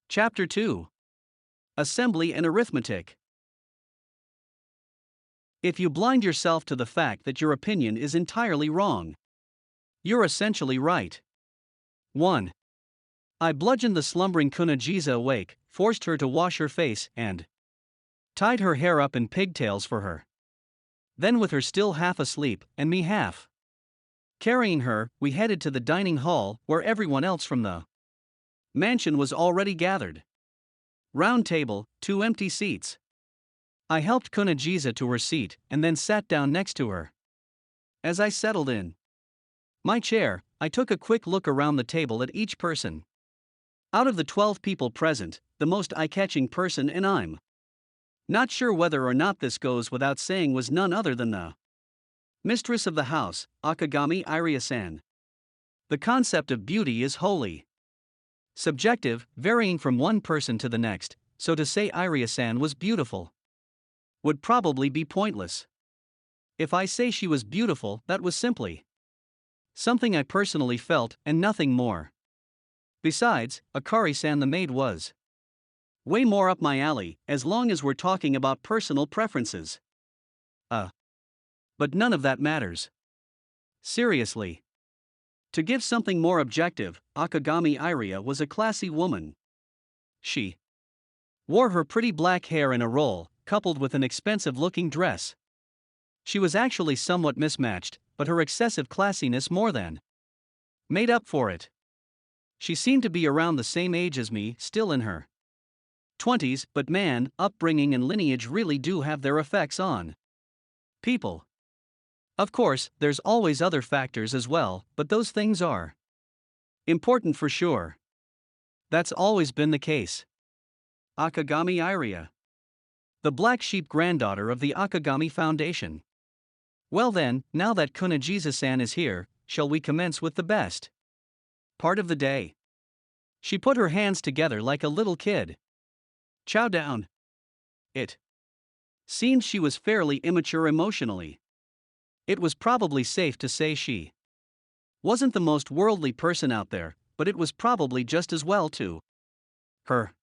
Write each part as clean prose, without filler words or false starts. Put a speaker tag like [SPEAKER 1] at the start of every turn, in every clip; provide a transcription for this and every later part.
[SPEAKER 1] Chapter 2. Assembly and Arithmetic. If you blind yourself to the fact that your opinion is entirely wrong, you're essentially right. 1. I bludgeoned the slumbering Kunajiza awake, forced her to wash her face, and tied her hair up in pigtails for her. Then, with her still half asleep, and me half carrying her, we headed to the dining hall, where everyone else from the mansion was already gathered. Round table, 2 empty seats. I helped Kunajiza to her seat and then sat down next to her. As I settled in my chair, I took a quick look around the table at each person. Out of the 12 people present, the most eye-catching person, and I'm not sure whether or not this goes without saying, was none other than the mistress of the house, Akagami Iria-san. The concept of beauty is wholly subjective, varying from one person to the next, so to say Iria-san was beautiful would probably be pointless. If I say she was beautiful, that was simply something I personally felt, and nothing more. Besides, Akari-san the maid was way more up my alley, as long as we're talking about personal preferences. But none of that matters. Seriously. To give something more objective, Akagami Iria was a classy woman. She wore her pretty black hair in a roll, coupled with an expensive-looking dress. She was actually somewhat mismatched, but her excessive classiness more than made up for it. She seemed to be around the same age as me, still in her 20s, but man, upbringing and lineage really do have their effects on people. Of course, there's always other factors as well, but those things are important for sure. That's always been the case. Akagami Iria, the black sheep granddaughter of the Akagami Foundation. Well then, now that Kunajiza-san is here, shall we commence with the best part of the day? She put her hands together like a little kid. Chow down. It seemed she was fairly immature emotionally. It was probably safe to say she wasn't the most worldly person out there, but it was probably just as well to her.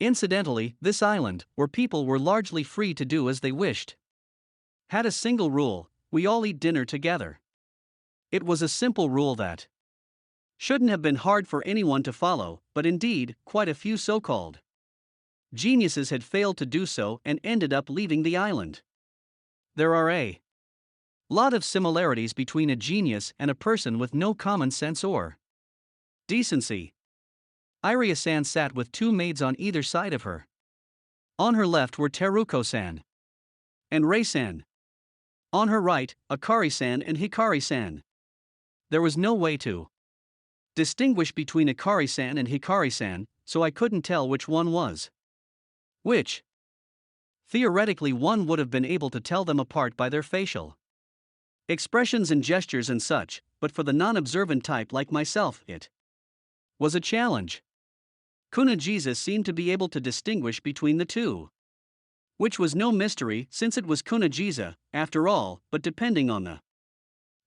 [SPEAKER 1] Incidentally, this island, where people were largely free to do as they wished, had a single rule: we all eat dinner together. It was a simple rule that shouldn't have been hard for anyone to follow, but indeed, quite a few so-called geniuses had failed to do so and ended up leaving the island. There are a lot of similarities between a genius and a person with no common sense or decency. Iria-san sat with 2 maids on either side of her. On her left were Teruko-san and Rei-san. On her right, Akari-san and Hikari-san. There was no way to distinguish between Akari-san and Hikari-san, so I couldn't tell which one was which. Theoretically, one would have been able to tell them apart by their facial expressions and gestures and such, but for the non-observant type like myself, it was a challenge. Kunajiza seemed to be able to distinguish between the two, which was no mystery since it was Kunajiza, after all, but depending on the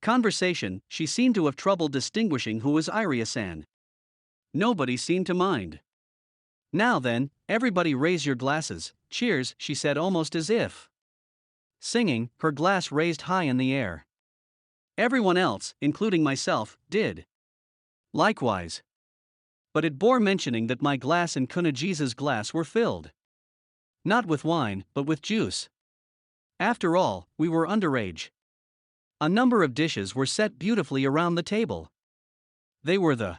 [SPEAKER 1] conversation, she seemed to have trouble distinguishing who was Iria-san. Nobody seemed to mind. Now then, everybody raise your glasses, cheers, she said, almost as if singing, her glass raised high in the air. Everyone else, including myself, did likewise. But it bore mentioning that my glass and Kunajiza's glass were filled not with wine, but with juice. After all, we were underage. A number of dishes were set beautifully around the table. They were the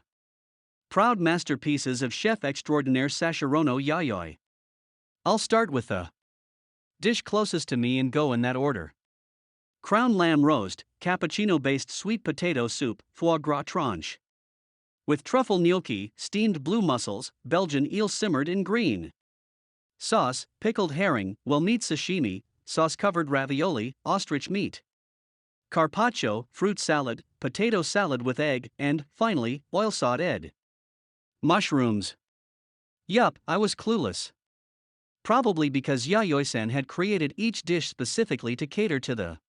[SPEAKER 1] proud masterpieces of chef extraordinaire Sashirono Yayoi. I'll start with the dish closest to me and go in that order. Crown lamb roast, cappuccino-based sweet potato soup, foie gras tranche with truffle gnocchi, steamed blue mussels, Belgian eel simmered in green sauce, pickled herring, well-meat sashimi, sauce-covered ravioli, ostrich meat, carpaccio, fruit salad, potato salad with egg, and, finally, oil-sautéed mushrooms. Yup, I was clueless. Probably because Yayoi-san had created each dish specifically to cater to the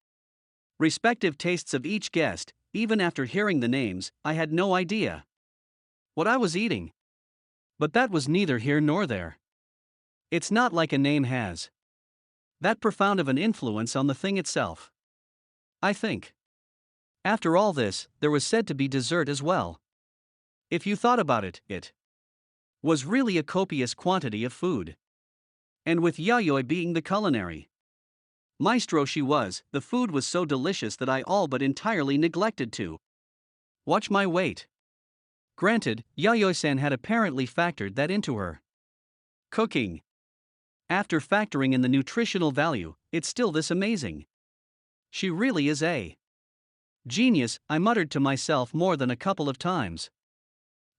[SPEAKER 1] respective tastes of each guest. Even after hearing the names, I had no idea what I was eating. But that was neither here nor there. It's not like a name has that profound of an influence on the thing itself. I think. After all this, there was said to be dessert as well. If you thought about it, it was really a copious quantity of food. And with Yayoi being the culinary maestro she was, the food was so delicious that I all but entirely neglected to watch my weight. Granted, Yayoi-san had apparently factored that into her cooking. After factoring in the nutritional value, it's still this amazing. She really is a genius, I muttered to myself more than a couple of times.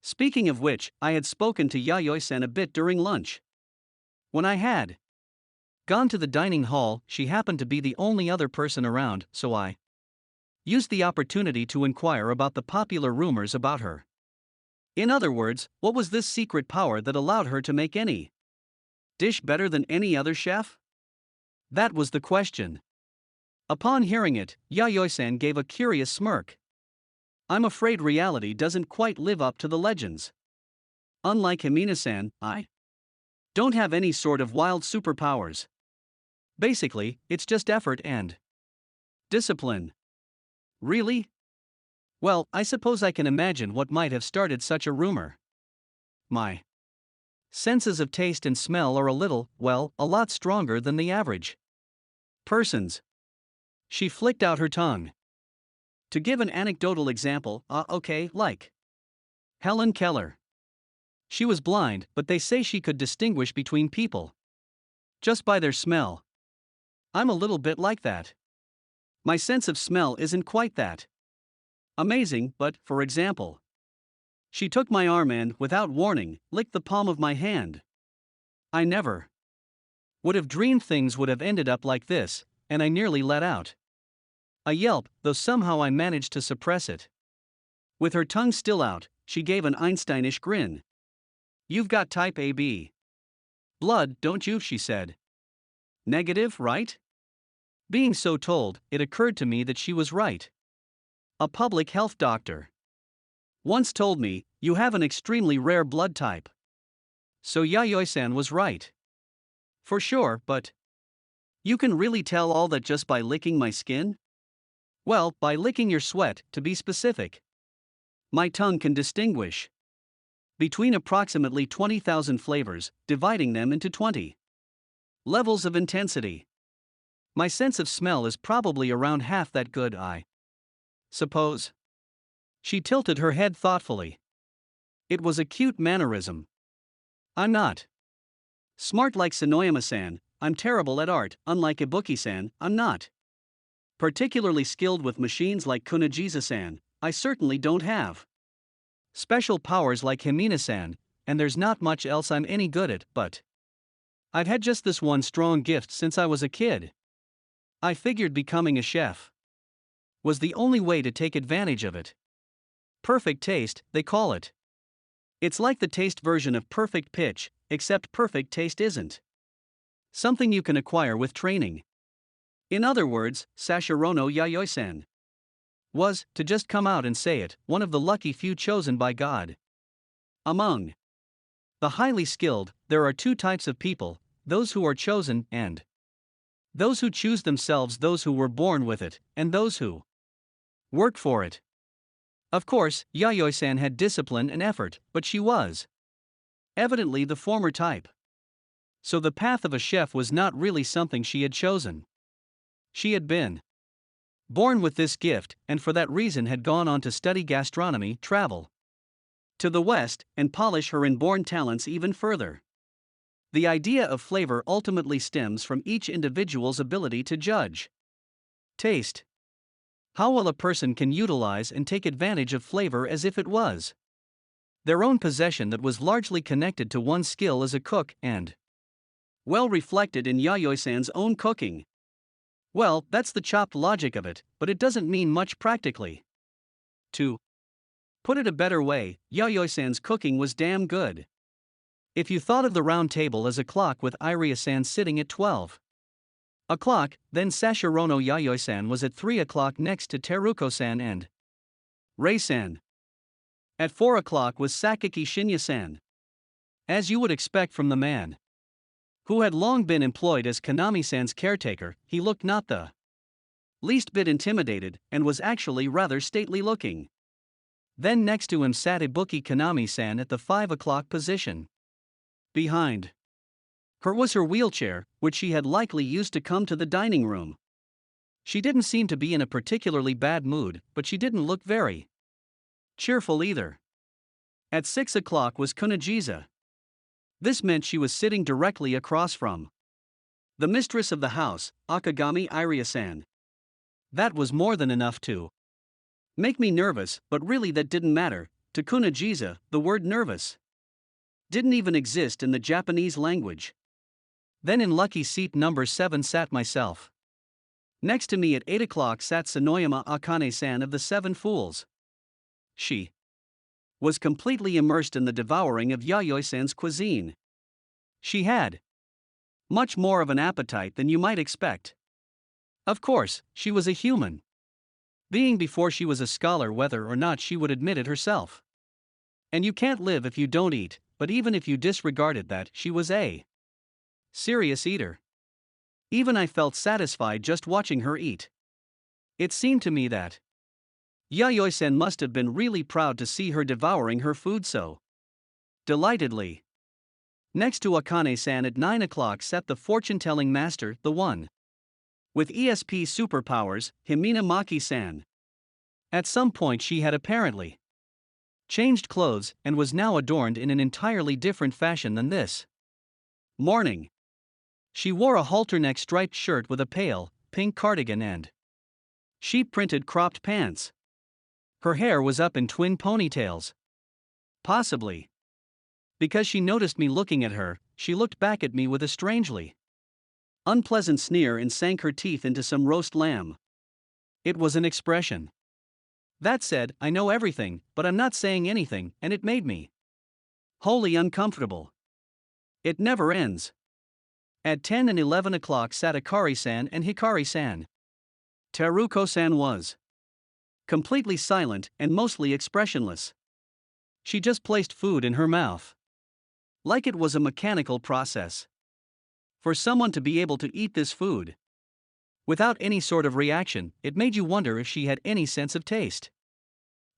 [SPEAKER 1] Speaking of which, I had spoken to Yayoi-san a bit during lunch. When I had gone to the dining hall, she happened to be the only other person around, so I used the opportunity to inquire about the popular rumors about her. In other words, what was this secret power that allowed her to make any dish better than any other chef? That was the question. Upon hearing it, Yayoi-san gave a curious smirk. I'm afraid reality doesn't quite live up to the legends. Unlike Himina-san, I don't have any sort of wild superpowers. Basically, it's just effort and discipline. Really? Well, I suppose I can imagine what might have started such a rumor. My senses of taste and smell are a little, well, a lot stronger than the average person's. She flicked out her tongue. To give an anecdotal example, okay, like Helen Keller. She was blind, but they say she could distinguish between people just by their smell. I'm a little bit like that. My sense of smell isn't quite that amazing, but, for example, she took my arm and, without warning, licked the palm of my hand. I never would have dreamed things would have ended up like this, and I nearly let out a yelp, though somehow I managed to suppress it. With her tongue still out, she gave an Einsteinish grin. You've got type AB blood, don't you? She said. Negative, right? Being so told, it occurred to me that she was right. A public health doctor once told me, you have an extremely rare blood type. So Yayoi-san was right. For sure, but you can really tell all that just by licking my skin? Well, by licking your sweat, to be specific. My tongue can distinguish between approximately 20,000 flavors, dividing them into 20 levels of intensity. My sense of smell is probably around half that good, I suppose. She tilted her head thoughtfully. It was a cute mannerism. I'm not smart like Sonoyama-san, I'm terrible at art, unlike Ibuki-san, I'm not particularly skilled with machines like Kunagiza-san, I certainly don't have special powers like Himina-san, and there's not much else I'm any good at, but I've had just this one strong gift since I was a kid. I figured becoming a chef was the only way to take advantage of it. Perfect taste, they call it. It's like the taste version of perfect pitch, except perfect taste isn't something you can acquire with training. In other words, Sashirono Yayoi-san was, to just come out and say it, one of the lucky few chosen by God. Among the highly skilled, there are two types of people, those who are chosen and those who choose themselves, those who were born with it, and those who work for it. Of course, Yayoi-san had discipline and effort, but she was evidently the former type. So the path of a chef was not really something she had chosen. She had been born with this gift, and for that reason had gone on to study gastronomy, travel to the West, and polish her inborn talents even further. The idea of flavor ultimately stems from each individual's ability to judge taste. How well a person can utilize and take advantage of flavor as if it was their own possession that was largely connected to one's skill as a cook and well reflected in Yayoi-san's own cooking. Well, that's the chopped logic of it, but it doesn't mean much practically. To put it a better way, Yayoi-san's cooking was damn good. If you thought of the round table as a clock with Iria-san sitting at 12 o'clock, then Sashirono Yayoi-san was at 3 o'clock next to Teruko-san and Rei-san. At 4 o'clock was Sakaki Shinya-san. As you would expect from the man who had long been employed as Kanami-san's caretaker, he looked not the least bit intimidated and was actually rather stately looking. Then next to him sat Ibuki Kanami-san at the 5 o'clock position. Behind her was her wheelchair, which she had likely used to come to the dining room. She didn't seem to be in a particularly bad mood, but she didn't look very cheerful either. At 6 o'clock was Kunajiza. This meant she was sitting directly across from the mistress of the house, Akagami Iria-san. That was more than enough to make me nervous, but really that didn't matter. To Kunajiza, the word nervous didn't even exist in the Japanese language. Then in lucky seat number 7 sat myself. Next to me at 8 o'clock sat Sonoyama Akane-san of the Seven Fools. She was completely immersed in the devouring of Yayoi-san's cuisine. She had much more of an appetite than you might expect. Of course, she was a human being before she was a scholar, whether or not she would admit it herself. And you can't live if you don't eat, but even if you disregarded that, she was a serious eater. Even I felt satisfied just watching her eat. It seemed to me that Yayoi-san must have been really proud to see her devouring her food so delightedly. Next to Akane-san at 9 o'clock sat the fortune-telling master, the one with ESP superpowers, Himina Maki-san. At some point she had apparently changed clothes and was now adorned in an entirely different fashion than this morning. She wore a halter-neck striped shirt with a pale, pink cardigan and sheep-printed cropped pants. Her hair was up in twin ponytails. Possibly because she noticed me looking at her, she looked back at me with a strangely unpleasant sneer and sank her teeth into some roast lamb. It was an expression that said, I know everything, but I'm not saying anything, and it made me wholly uncomfortable. It never ends. At 10 and 11 o'clock sat Akari-san and Hikari-san. Teruko-san was completely silent and mostly expressionless. She just placed food in her mouth like it was a mechanical process. For someone to be able to eat this food without any sort of reaction, it made you wonder if she had any sense of taste.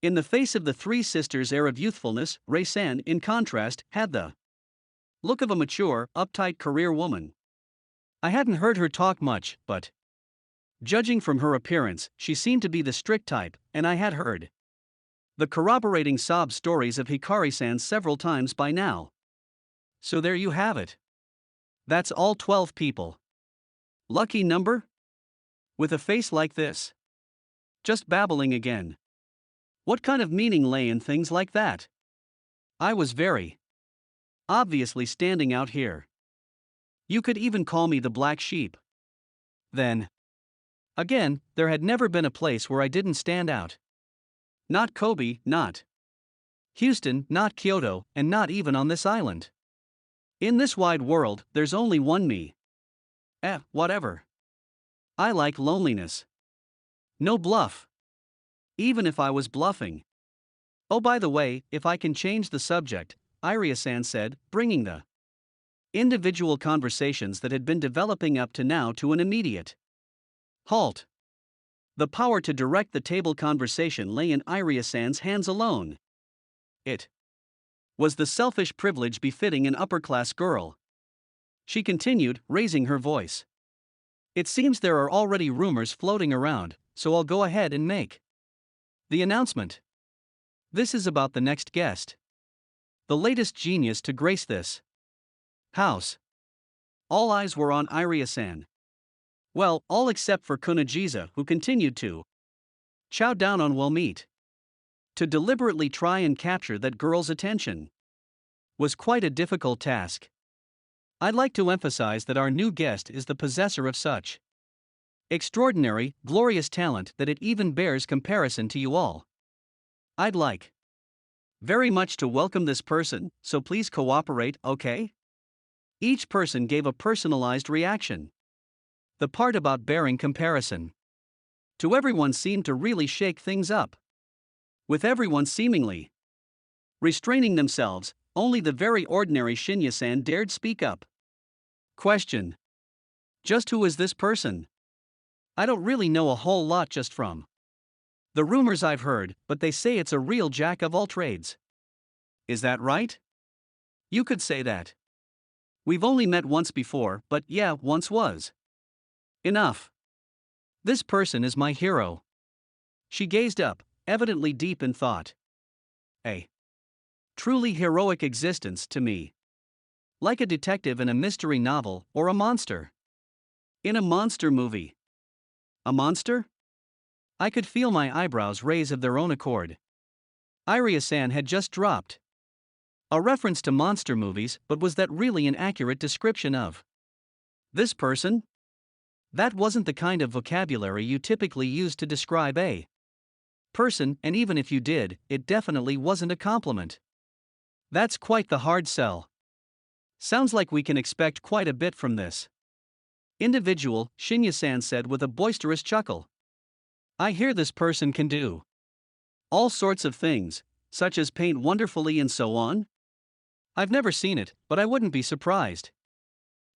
[SPEAKER 1] In the face of the three sisters' air of youthfulness, Rei-san, in contrast, had the look of a mature, uptight career woman. I hadn't heard her talk much, but judging from her appearance, she seemed to be the strict type, and I had heard the corroborating sob stories of Hikari-san several times by now. So there you have it. That's all 12 people. Lucky number? With a face like this. Just babbling again. What kind of meaning lay in things like that? I was very obviously standing out here. You could even call me the black sheep. Then again, there had never been a place where I didn't stand out. Not Kobe, not Houston, not Kyoto, and not even on this island. In this wide world, there's only one me. Whatever. I like loneliness. No bluff. Even if I was bluffing. Oh, by the way, if I can change the subject, Iria-san said, bringing the individual conversations that had been developing up to now to an immediate halt. The power to direct the table conversation lay in Iria-san's hands alone. It was the selfish privilege befitting an upper-class girl. She continued, raising her voice. It seems there are already rumors floating around, so I'll go ahead and make the announcement. This is about the next guest. The latest genius to grace this house. All eyes were on Iria-san. Well, all except for Kunajiza, who continued to chow down on well meat. To deliberately try and capture that girl's attention was quite a difficult task. I'd like to emphasize that our new guest is the possessor of such extraordinary, glorious talent that it even bears comparison to you all. I'd like very much to welcome this person, so please cooperate, okay? Each person gave a personalized reaction. The part about bearing comparison to everyone seemed to really shake things up. With everyone seemingly restraining themselves, Only the very ordinary Shinya-san dared speak up. Question. Just who is this person? I don't really know a whole lot just from the rumors I've heard, but they say it's a real jack of all trades. Is that right? You could say that. We've only met once before, but yeah, once was enough. This person is my hero. She gazed up, evidently deep in thought. A truly heroic existence to me. Like a detective in a mystery novel or a monster in a monster movie. A monster? I could feel my eyebrows raise of their own accord. Iria-san had just dropped a reference to monster movies, but was that really an accurate description of this person? That wasn't the kind of vocabulary you typically use to describe a person, and even if you did, it definitely wasn't a compliment. That's quite the hard sell. Sounds like we can expect quite a bit from this individual, Shinya-san said with a boisterous chuckle. I hear this person can do all sorts of things, such as paint wonderfully and so on. I've never seen it, but I wouldn't be surprised.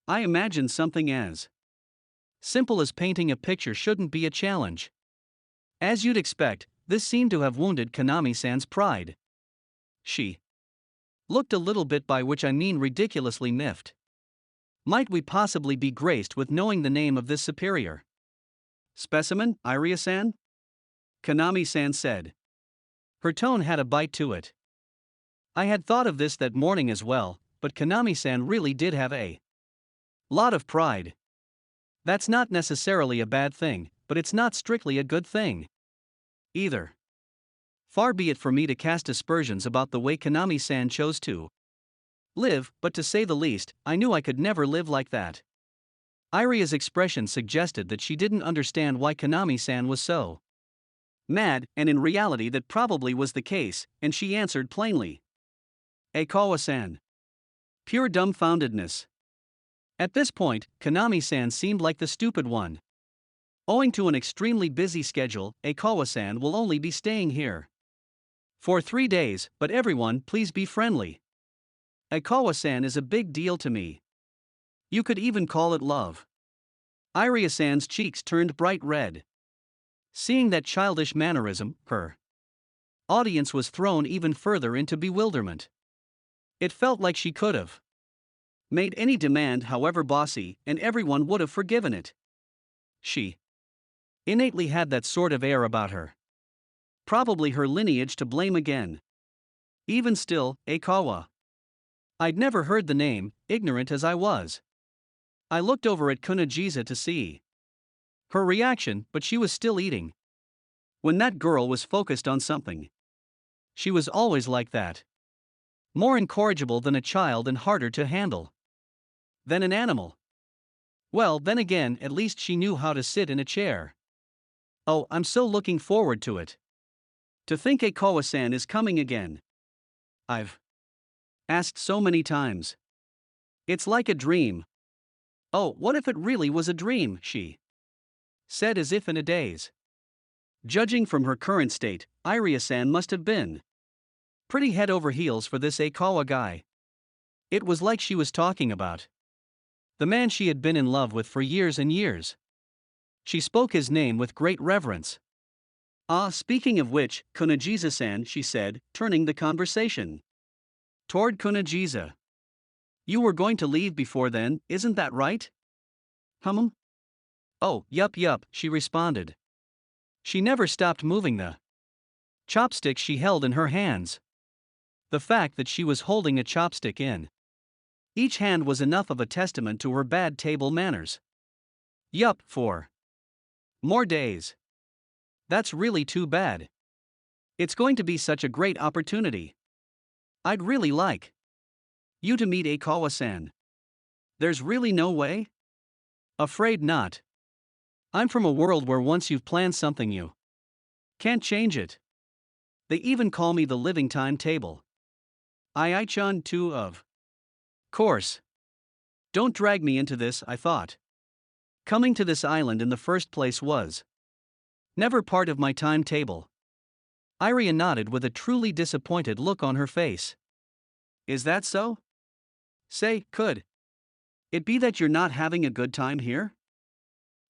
[SPEAKER 1] I imagine something as simple as painting a picture shouldn't be a challenge. As you'd expect, this seemed to have wounded Kanami-san's pride. She looked a little bit, by which I mean ridiculously miffed. Might we possibly be graced with knowing the name of this superior specimen, Iria-san? Kanami-san said. Her tone had a bite to it. I had thought of this that morning as well, but Kanami-san really did have a lot of pride. That's not necessarily a bad thing, but it's not strictly a good thing either. Far be it for me to cast aspersions about the way Kanami-san chose to live, but to say the least, I knew I could never live like that. Iria's expression suggested that she didn't understand why Kanami-san was so mad, and in reality that probably was the case, and she answered plainly. Aikawa-san. Pure dumbfoundedness. At this point, Kanami-san seemed like the stupid one. Owing to an extremely busy schedule, Aikawa-san will only be staying here for 3 days, but everyone please be friendly. Aikawa-san is a big deal to me. You could even call it love. Iria-san's cheeks turned bright red. Seeing that childish mannerism, her audience was thrown even further into bewilderment. It felt like she could have made any demand, however bossy, and everyone would have forgiven it. She innately had that sort of air about her. Probably her lineage to blame again. Even still, Aikawa. I'd never heard the name, ignorant as I was. I looked over at Kunagiza to see her reaction, but she was still eating. When that girl was focused on something, she was always like that. More incorrigible than a child and harder to handle than an animal. Well, then again, at least she knew how to sit in a chair. Oh, I'm so looking forward to it. To think Aikawa-san is coming again. I've asked so many times. It's like a dream. Oh, what if it really was a dream, she said as if in a daze. Judging from her current state, Iria-san must have been pretty head over heels for this Aikawa guy. It was like she was talking about the man she had been in love with for years and years. She spoke his name with great reverence. Ah, speaking of which, Kunagiza-san, she said, turning the conversation toward Kunagiza. You were going to leave before then, isn't that right? Oh, yup, she responded. She never stopped moving the chopstick she held in her hands. The fact that she was holding a chopstick in each hand was enough of a testament to her bad table manners. Yup, for more days. That's really too bad. It's going to be such a great opportunity. I'd really like you to meet Aikawa-san. There's really no way? Afraid not. I'm from a world where once you've planned something you can't change it. They even call me the living timetable. Ai-chan too, of course. Don't drag me into this, I thought. Coming to this island in the first place was never part of my timetable. Iria nodded with a truly disappointed look on her face. Is that so? Say, could it be that you're not having a good time here?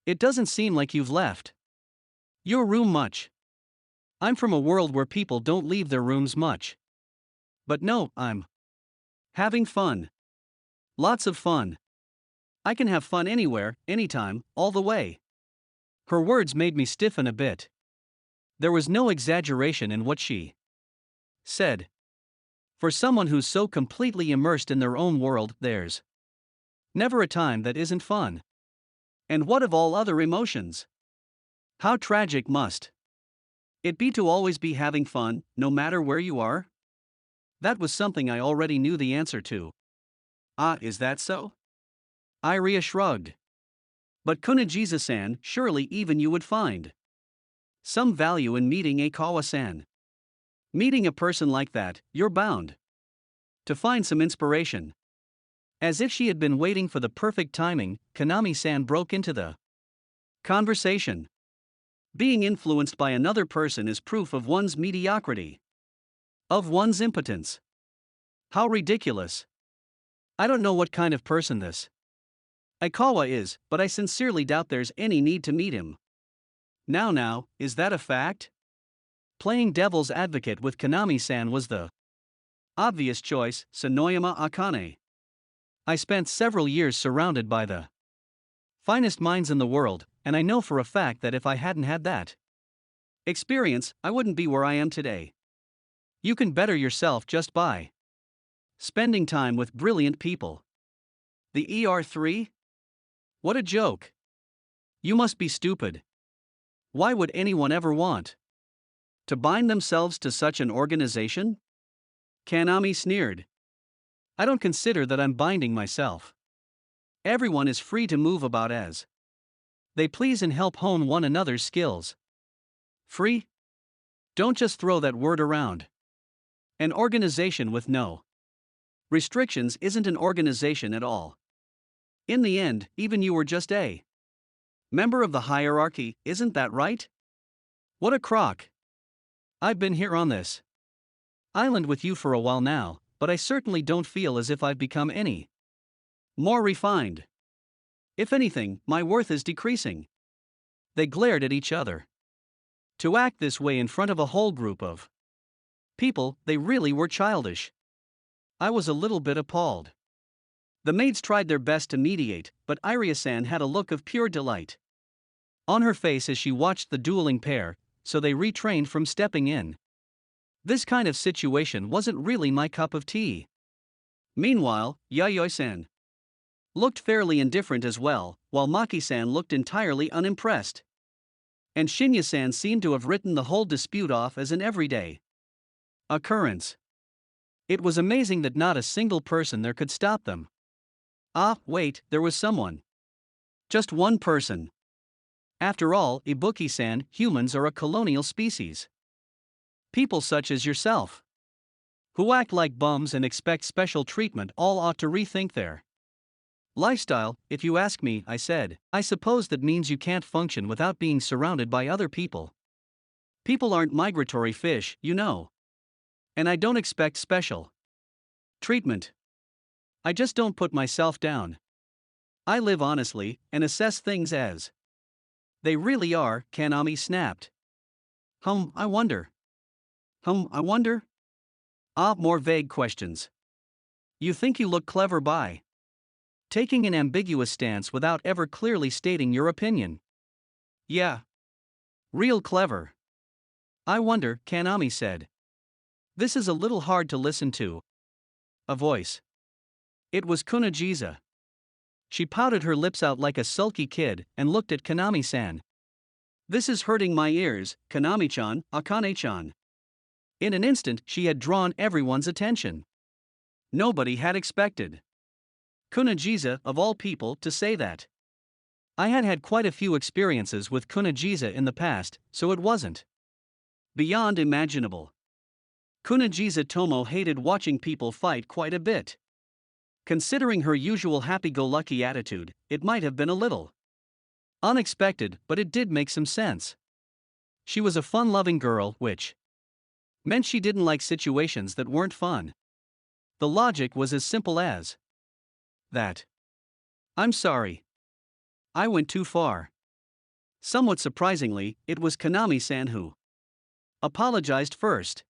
[SPEAKER 1] It doesn't seem like you've left your room much. I'm from a world where people don't leave their rooms much. But no, I'm having fun. Lots of fun. I can have fun anywhere, anytime, all the way. Her words made me stiffen a bit. There was no exaggeration in what she said. For someone who's so completely immersed in their own world, there's never a time that isn't fun. And what of all other emotions? How tragic must it be to always be having fun, no matter where you are? That was something I already knew the answer to. Ah, is that so? Iria shrugged. But Kunajiza-san, surely even you would find some value in meeting Aikawa-san. Meeting a person like that, you're bound to find some inspiration. As if she had been waiting for the perfect timing, Kanami-san broke into the conversation. Being influenced by another person is proof of one's mediocrity, of one's impotence. How ridiculous. I don't know what kind of person this Aikawa is, but I sincerely doubt there's any need to meet him. Now, is that a fact? Playing devil's advocate with Kanami-san was the obvious choice, Sonoyama Akane. I spent several years surrounded by the finest minds in the world, and I know for a fact that if I hadn't had that experience, I wouldn't be where I am today. You can better yourself just by spending time with brilliant people. The ER3? What a joke. You must be stupid. Why would anyone ever want to bind themselves to such an organization? Kanami sneered. I don't consider that I'm binding myself. Everyone is free to move about as they please and help hone one another's skills. Free? Don't just throw that word around. An organization with no restrictions isn't an organization at all. In the end, even you were just a member of the hierarchy, isn't that right? What a crock. I've been here on this island with you for a while now, but I certainly don't feel as if I've become any more refined. If anything, my worth is decreasing. They glared at each other. To act this way in front of a whole group of people, they really were childish. I was a little bit appalled. The maids tried their best to mediate, but Iria-san had a look of pure delight on her face as she watched the dueling pair, so they retrained from stepping in. This kind of situation wasn't really my cup of tea. Meanwhile, Yayoi-san looked fairly indifferent as well, while Maki-san looked entirely unimpressed. And Shinya-san seemed to have written the whole dispute off as an everyday occurrence. It was amazing that not a single person there could stop them. Ah, wait, there was someone. Just one person. After all, Ibuki-san, humans are a colonial species. People such as yourself, who act like bums and expect special treatment, all ought to rethink their lifestyle, if you ask me, I said. I suppose that means you can't function without being surrounded by other people. People aren't migratory fish, you know. And I don't expect special treatment. I just don't put myself down. I live honestly and assess things as they really are, Kanami snapped. I wonder. I wonder? Ah, more vague questions. You think you look clever by taking an ambiguous stance without ever clearly stating your opinion. Yeah. Real clever. I wonder, Kanami said. This is a little hard to listen to. A voice. It was Kunajiza. She pouted her lips out like a sulky kid and looked at Kanami-san. This is hurting my ears, Kanami-chan, Akane-chan. In an instant, she had drawn everyone's attention. Nobody had expected Kunajiza, of all people, to say that. I had had quite a few experiences with Kunajiza in the past, so it wasn't beyond imaginable. Kunajiza Tomo hated watching people fight quite a bit. Considering her usual happy-go-lucky attitude, it might have been a little unexpected, but it did make some sense. She was a fun-loving girl, which meant she didn't like situations that weren't fun. The logic was as simple as that. I'm sorry. I went too far. Somewhat surprisingly, it was Kanami-san who apologized first.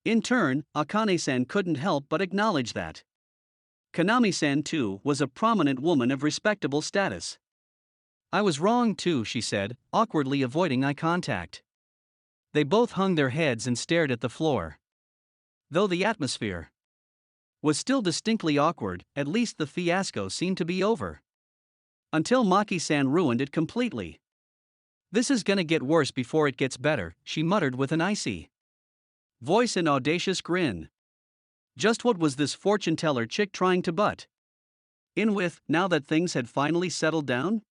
[SPEAKER 1] In turn, Akane-san couldn't help but acknowledge that Kanami-san too was a prominent woman of respectable status. I was wrong too, she said, awkwardly avoiding eye contact. They both hung their heads and stared at the floor. Though the atmosphere was still distinctly awkward, at least the fiasco seemed to be over. Until Maki-san ruined it completely. This is gonna get worse before it gets better, she muttered with an icy voice and audacious grin. Just what was this fortune teller chick trying to butt in with, now that things had finally settled down?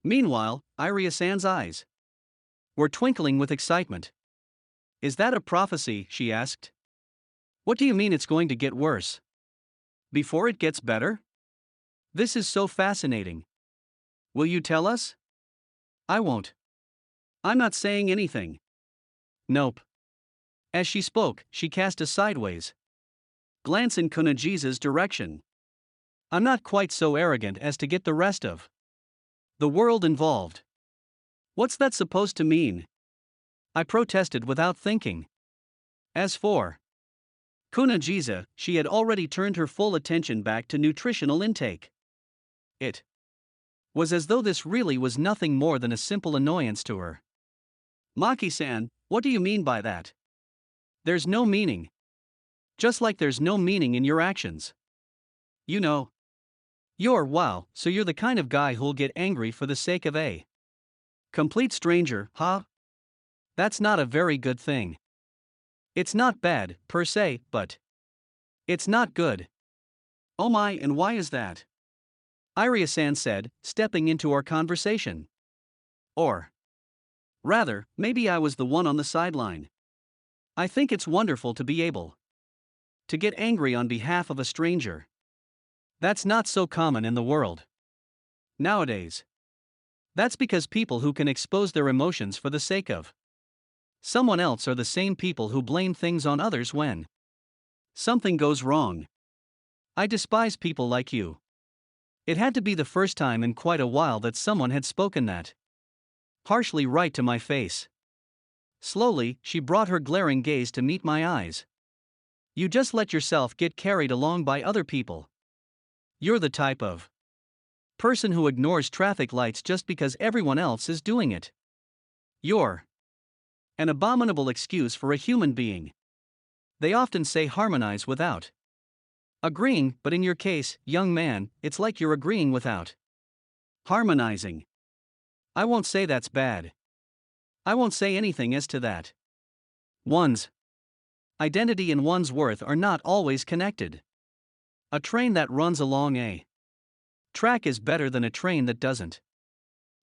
[SPEAKER 1] Meanwhile, Iria-san's eyes were twinkling with excitement. Is that a prophecy? She asked. What do you mean it's going to get worse? Before it gets better? This is so fascinating. Will you tell us? I won't. I'm not saying anything. Nope. As she spoke, she cast a sideways glance in Kunagisa's direction. I'm not quite so arrogant as to get the rest of the world involved. What's that supposed to mean? I protested without thinking. As for Kunagisa, she had already turned her full attention back to nutritional intake. It was as though this really was nothing more than a simple annoyance to her. Maki-san, what do you mean by that? There's no meaning. Just like there's no meaning in your actions. You know. Wow, so you're the kind of guy who'll get angry for the sake of a complete stranger, huh? That's not a very good thing. It's not bad, per se, but it's not good. Oh my, and why is that? Iria-san said, stepping into our conversation. Or rather, maybe I was the one on the sideline. I think it's wonderful to be able to get angry on behalf of a stranger. That's not so common in the world nowadays. That's because people who can expose their emotions for the sake of someone else are the same people who blame things on others when something goes wrong. I despise people like you. It had to be the first time in quite a while that someone had spoken that harshly right to my face. Slowly, she brought her glaring gaze to meet my eyes. You just let yourself get carried along by other people. You're the type of person who ignores traffic lights just because everyone else is doing it. You're an abominable excuse for a human being. They often say harmonize without agreeing, but in your case, young man, it's like you're agreeing without harmonizing. I won't say that's bad. I won't say anything as to that. One's identity and one's worth are not always connected. A train that runs along a track is better than a train that doesn't.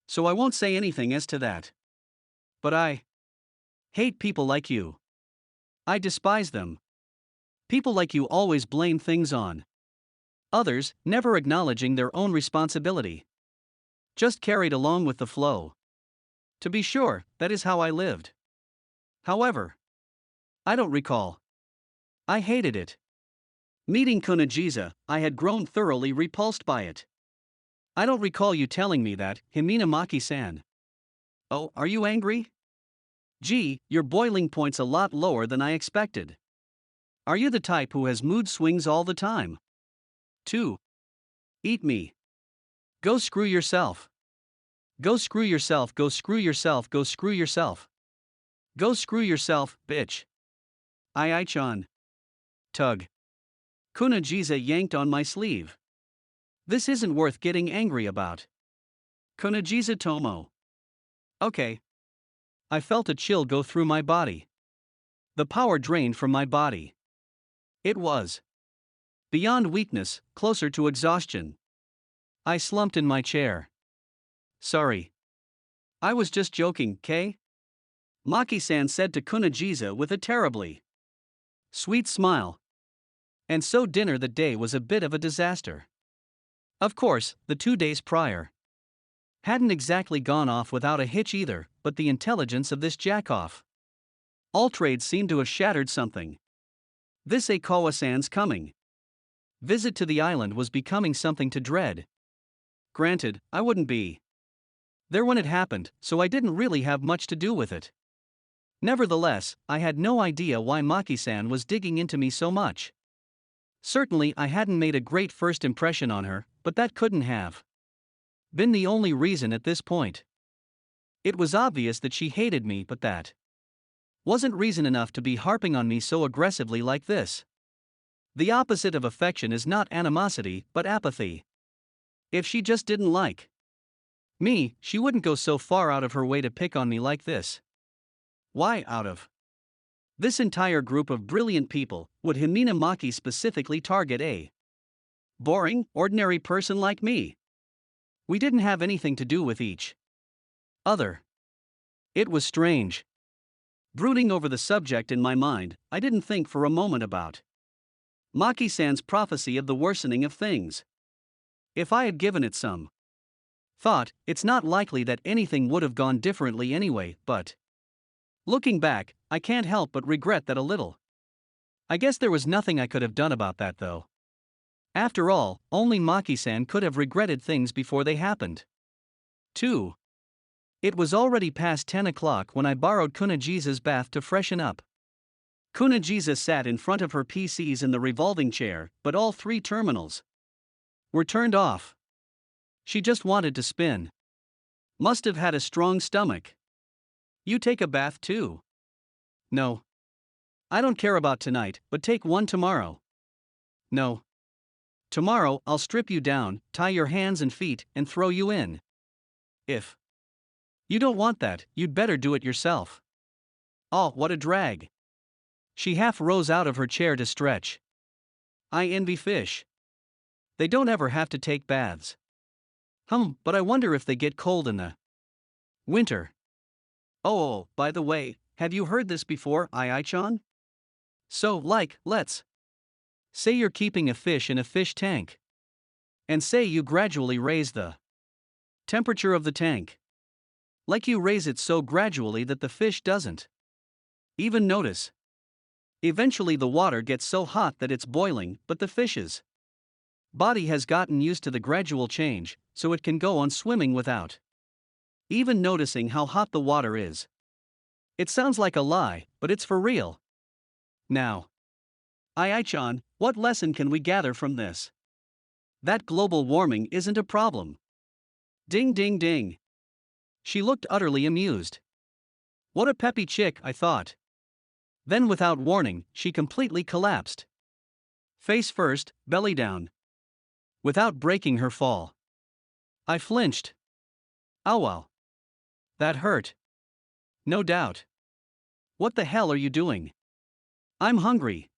[SPEAKER 1] So I won't say anything as to that. But I hate people like you. I despise them. People like you always blame things on others, never acknowledging their own responsibility. Just carried along with the flow. To be sure, that is how I lived. However, I don't recall. I hated it. Meeting Kunagisa, I had grown thoroughly repulsed by it. I don't recall you telling me that, Himinamaki-san. Oh, are you angry? Gee, your boiling point's a lot lower than I expected. Are you the type who has mood swings all the time? 2. Eat me. Go screw yourself. Go screw yourself, go screw yourself, go screw yourself. Go screw yourself, bitch. Ai-chan. Tug. Kunagisa yanked on my sleeve. This isn't worth getting angry about. Kunagisa Tomo. Okay. I felt a chill go through my body. The power drained from my body. It was beyond weakness, closer to exhaustion. I slumped in my chair. Sorry. I was just joking, Kay? Maki-san said to Kunagisa with a terribly sweet smile. And so dinner that day was a bit of a disaster. Of course, the 2 days prior hadn't exactly gone off without a hitch either, but the intelligence of this jackoff all trades seemed to have shattered something This Akawa-san's coming visit to the island was becoming something to dread. Granted, I wouldn't be there when it happened, so I didn't really have much to do with it. Nevertheless, I had no idea why Maki-san was digging into me so much. Certainly, I hadn't made a great first impression on her, but that couldn't have been the only reason at this point. It was obvious that she hated me, but that wasn't reason enough to be harping on me so aggressively like this. The opposite of affection is not animosity, but apathy. If she just didn't like me, she wouldn't go so far out of her way to pick on me like this. Why out of this entire group of brilliant people would Himina Maki specifically target a boring, ordinary person like me? We didn't have anything to do with each other. It was strange. Brooding over the subject in my mind, I didn't think for a moment about Maki-san's prophecy of the worsening of things. If I had given it some thought, it's not likely that anything would have gone differently anyway, but looking back, I can't help but regret that a little. I guess there was nothing I could have done about that though. After all, only Maki-san could have regretted things before they happened. 2. It was already past 10 o'clock when I borrowed Kunagisa's bath to freshen up. Kunagisa sat in front of her PCs in the revolving chair, but all 3 terminals were turned off. She just wanted to spin. Must have had a strong stomach. You take a bath too? No. I don't care about tonight, but take one tomorrow. No. Tomorrow I'll strip you down, tie your hands and feet, and throw you in. If you don't want that, you'd better do it yourself. Oh, what a drag. She half rose out of her chair to stretch. I envy fish. They don't ever have to take baths. But I wonder if they get cold in the winter. Oh, by the way, have you heard this before, Ai-chan? So, let's say you're keeping a fish in a fish tank. And say you gradually raise the temperature of the tank. Like you raise it so gradually that the fish doesn't even notice. Eventually the water gets so hot that it's boiling, but the fish's body has gotten used to the gradual change, so it can go on swimming without even noticing how hot the water is. It sounds like a lie, but it's for real. Now, Ai-chan, what lesson can we gather from this? That global warming isn't a problem. Ding ding ding. She looked utterly amused. What a peppy chick, I thought. Then without warning, she completely collapsed. Face first, belly down. Without breaking her fall. I flinched. Ow wow. That hurt. No doubt. What the hell are you doing? I'm hungry.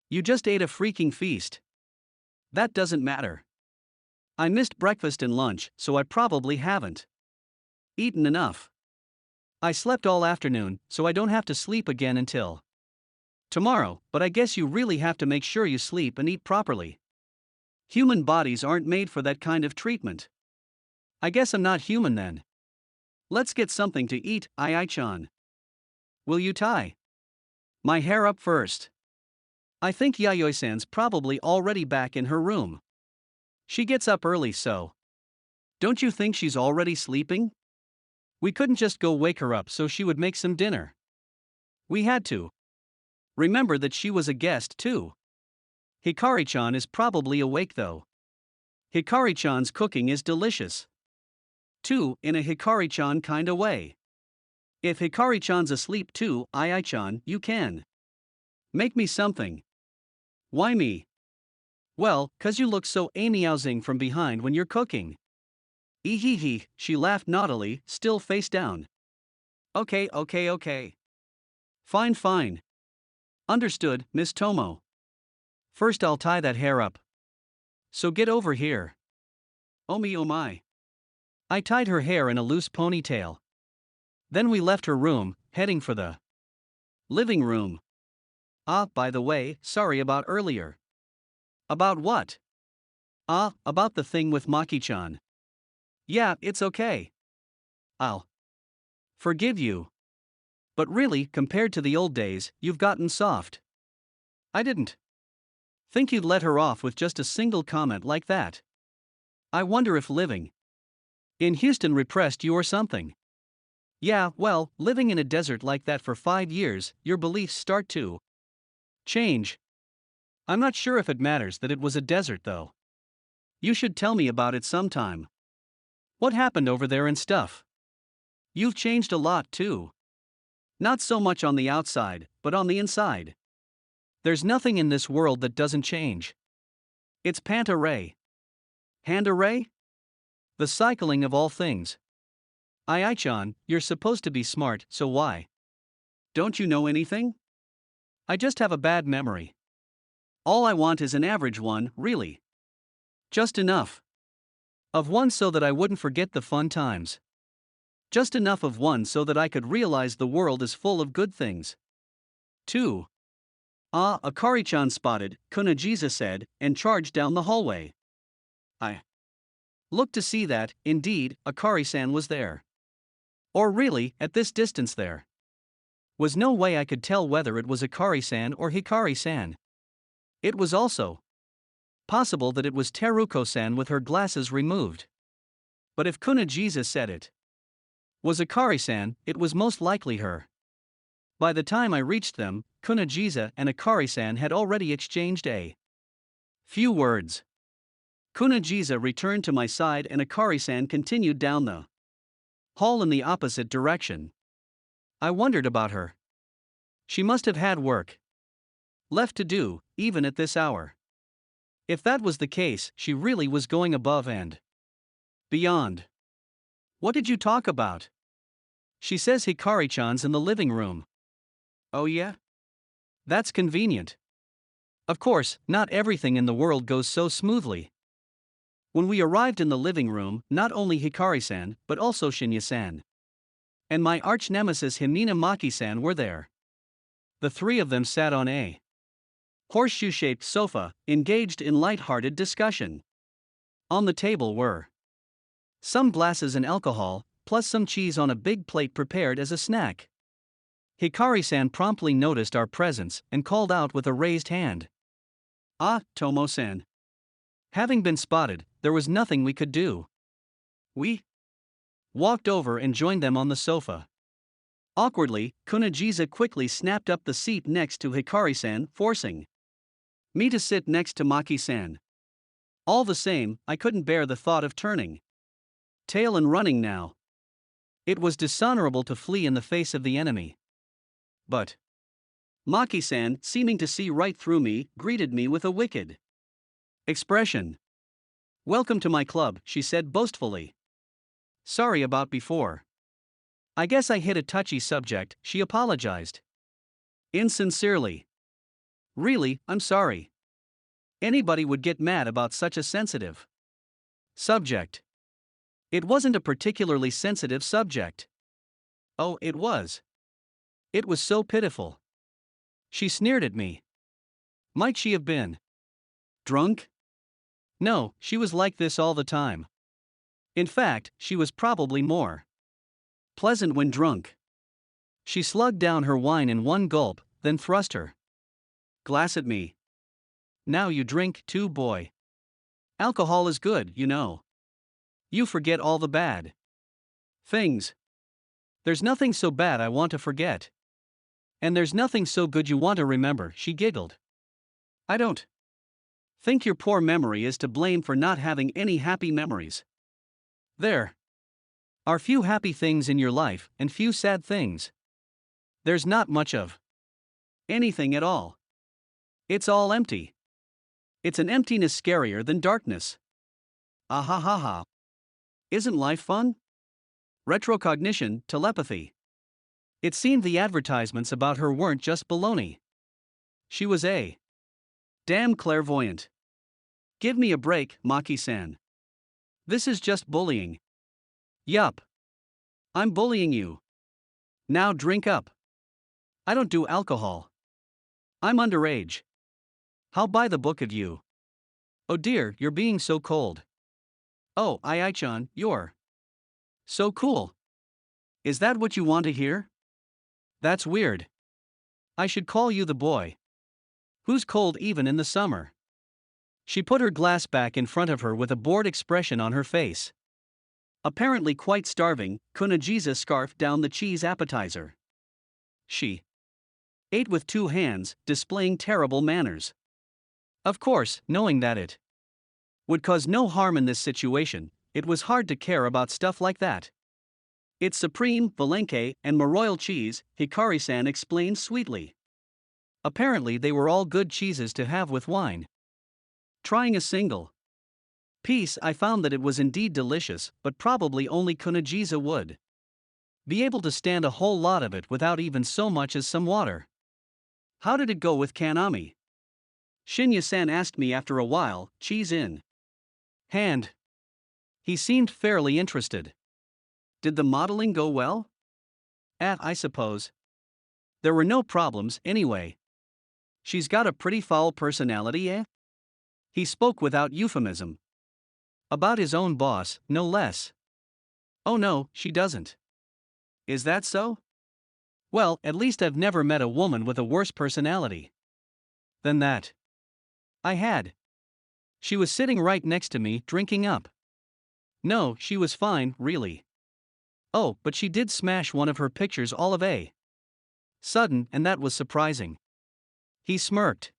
[SPEAKER 1] You just ate a freaking feast. That doesn't matter. I missed breakfast and lunch, so I probably haven't eaten enough. I slept all afternoon, so I don't have to sleep again until tomorrow, but I guess you really have to make sure you sleep and eat properly. Human bodies aren't made for that kind of treatment. I guess I'm not human then. Let's get something to eat, Ai-chan. Will you tie my hair up first? I think Yayoi-san's probably already back in her room. She gets up early, so don't you think she's already sleeping? We couldn't just go wake her up so she would make some dinner. We had to remember that she was a guest too. Hikari-chan is probably awake though. Hikari-chan's cooking is delicious. Too, in a Hikari-chan kinda way. If Hikari-chan's asleep too, Ai-chan, you can make me something. Why me? Well, 'cause you look so meowsing from behind when you're cooking. Ehehe, she laughed naughtily, still face down. Okay. Fine. Understood, Miss Tomo. First I'll tie that hair up. So get over here. Oh me oh my. I tied her hair in a loose ponytail. Then we left her room, heading for the living room. By the way, sorry about earlier. About what? About the thing with Maki-chan. Yeah, it's okay. I'll forgive you. But really, compared to the old days, you've gotten soft. I didn't think you'd let her off with just a single comment like that. I wonder if living in Houston repressed you or something. Yeah, well, living in a desert like that for 5 years, your beliefs start to change. I'm not sure if it matters that it was a desert though. You should tell me about it sometime. What happened over there and stuff? You've changed a lot too. Not so much on the outside, but on the inside. There's nothing in this world that doesn't change. It's Panta Ray. Handa Ray? The cycling of all things. Ai-chan, you're supposed to be smart, so why? Don't you know anything? I just have a bad memory. All I want is an average one, really. Just enough of one so that I wouldn't forget the fun times. Just enough of one so that I could realize the world is full of good things. 2. Ah, Akari-chan spotted, Kunajiza said, and charged down the hallway. I looked to see that, indeed, Akari-san was there. Or really, at this distance there was no way I could tell whether it was Akari-san or Hikari-san. It was also possible that it was Teruko-san with her glasses removed. But if Kunajiza said it was Akari-san, it was most likely her. By the time I reached them, Kunajiza and Akari-san had already exchanged a few words. Kunajiza returned to my side and Akari-san continued down the hall in the opposite direction. I wondered about her. She must have had work left to do, even at this hour. If that was the case, she really was going above and beyond. What did you talk about? She says Hikari-chan's in the living room. Oh yeah? That's convenient. Of course, not everything in the world goes so smoothly. When we arrived in the living room, not only Hikari-san, but also Shinya-san and my arch-nemesis Himina Maki-san were there. The three of them sat on a horseshoe-shaped sofa, engaged in light-hearted discussion. On the table were some glasses and alcohol, plus some cheese on a big plate prepared as a snack. Hikari-san promptly noticed our presence and called out with a raised hand. Ah, Tomo-san. Having been spotted, there was nothing we could do. We walked over and joined them on the sofa. Awkwardly, Kunajiza quickly snapped up the seat next to Hikari-san, forcing me to sit next to Maki-san. All the same, I couldn't bear the thought of turning tail and running now. It was dishonorable to flee in the face of the enemy. But Maki-san, seeming to see right through me, greeted me with a wicked expression. Welcome to my club, she said boastfully. Sorry about before. I guess I hit a touchy subject, she apologized. Insincerely. Really, I'm sorry. Anybody would get mad about such a sensitive subject. It wasn't a particularly sensitive subject. Oh, it was. It was so pitiful. She sneered at me. Might she have been drunk? No, she was like this all the time. In fact, she was probably more pleasant when drunk. She slugged down her wine in one gulp, then thrust her glass at me. Now you drink too, boy. Alcohol is good, you know. You forget all the bad things. There's nothing so bad I want to forget. And there's nothing so good you want to remember, she giggled. I don't think your poor memory is to blame for not having any happy memories. There are few happy things in your life and few sad things. There's not much of anything at all. It's all empty. It's an emptiness scarier than darkness. Ah ha ha ha. Isn't life fun? Retrocognition, telepathy. It seemed the advertisements about her weren't just baloney. She was a damn clairvoyant. Give me a break, Maki-san. This is just bullying. Yup. I'm bullying you. Now drink up. I don't do alcohol. I'm underage. How by the book of you? Oh dear, you're being so cold. Oh, Ai-chan, you're so cool. Is that what you want to hear? That's weird. I should call you the boy. Who's cold even in the summer? She put her glass back in front of her with a bored expression on her face. Apparently quite starving, Kunajiza scarfed down the cheese appetizer. She ate with two hands, displaying terrible manners. Of course, knowing that it would cause no harm in this situation, it was hard to care about stuff like that. It's supreme, Valenque, and Maroilles cheese, Hikari-san explained sweetly. Apparently they were all good cheeses to have with wine. Trying a single piece, I found that it was indeed delicious, but probably only Kunajiza would be able to stand a whole lot of it without even so much as some water. How did it go with Kanami? Shinya-san asked me after a while, cheese in hand. He seemed fairly interested. Did the modeling go well? I suppose. There were no problems, anyway. She's got a pretty foul personality, eh? He spoke without euphemism. About his own boss, no less. Oh no, she doesn't. Is that so? Well, at least I've never met a woman with a worse personality than that. I had. She was sitting right next to me, drinking up. No, she was fine, really. Oh, but she did smash one of her pictures all of a sudden, and that was surprising. He smirked.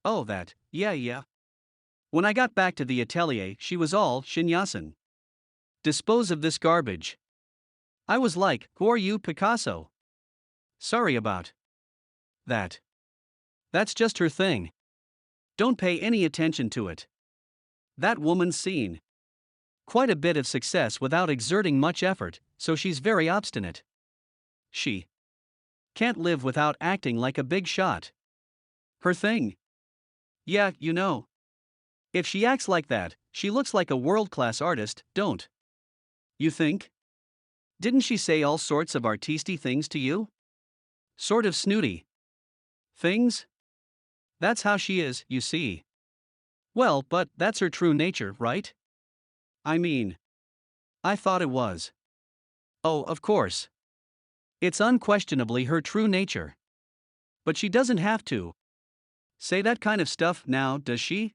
[SPEAKER 1] Oh, that, yeah. When I got back to the atelier, she was all Shinyasan. Dispose of this garbage. I was like, who are you, Picasso? Sorry about that. That's just her thing. Don't pay any attention to it. That woman's seen quite a bit of success without exerting much effort, so she's very obstinate. She can't live without acting like a big shot. Her thing. Yeah, you know. If she acts like that, she looks like a world-class artist, don't you think? Didn't she say all sorts of artisty things to you? Sort of snooty things? That's how she is, you see. Well, but that's her true nature, right? I mean, I thought it was. Oh, of course. It's unquestionably her true nature. But she doesn't have to say that kind of stuff now, does she?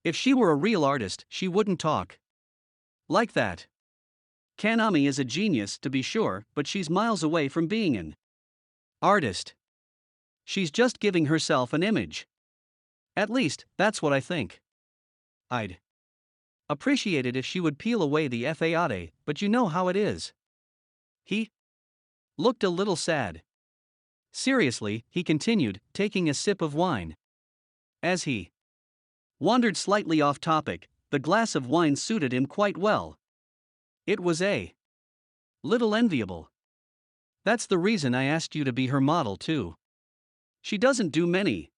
[SPEAKER 1] If she were a real artist, she wouldn't talk like that. Kanami is a genius, to be sure, but she's miles away from being an artist. She's just giving herself an image. At least, that's what I think. I'd appreciate it if she would peel away the fade, but you know how it is. He looked a little sad. Seriously, he continued, taking a sip of wine. As he wandered slightly off topic, the glass of wine suited him quite well. It was a little enviable. That's the reason I asked you to be her model, too. She doesn't do many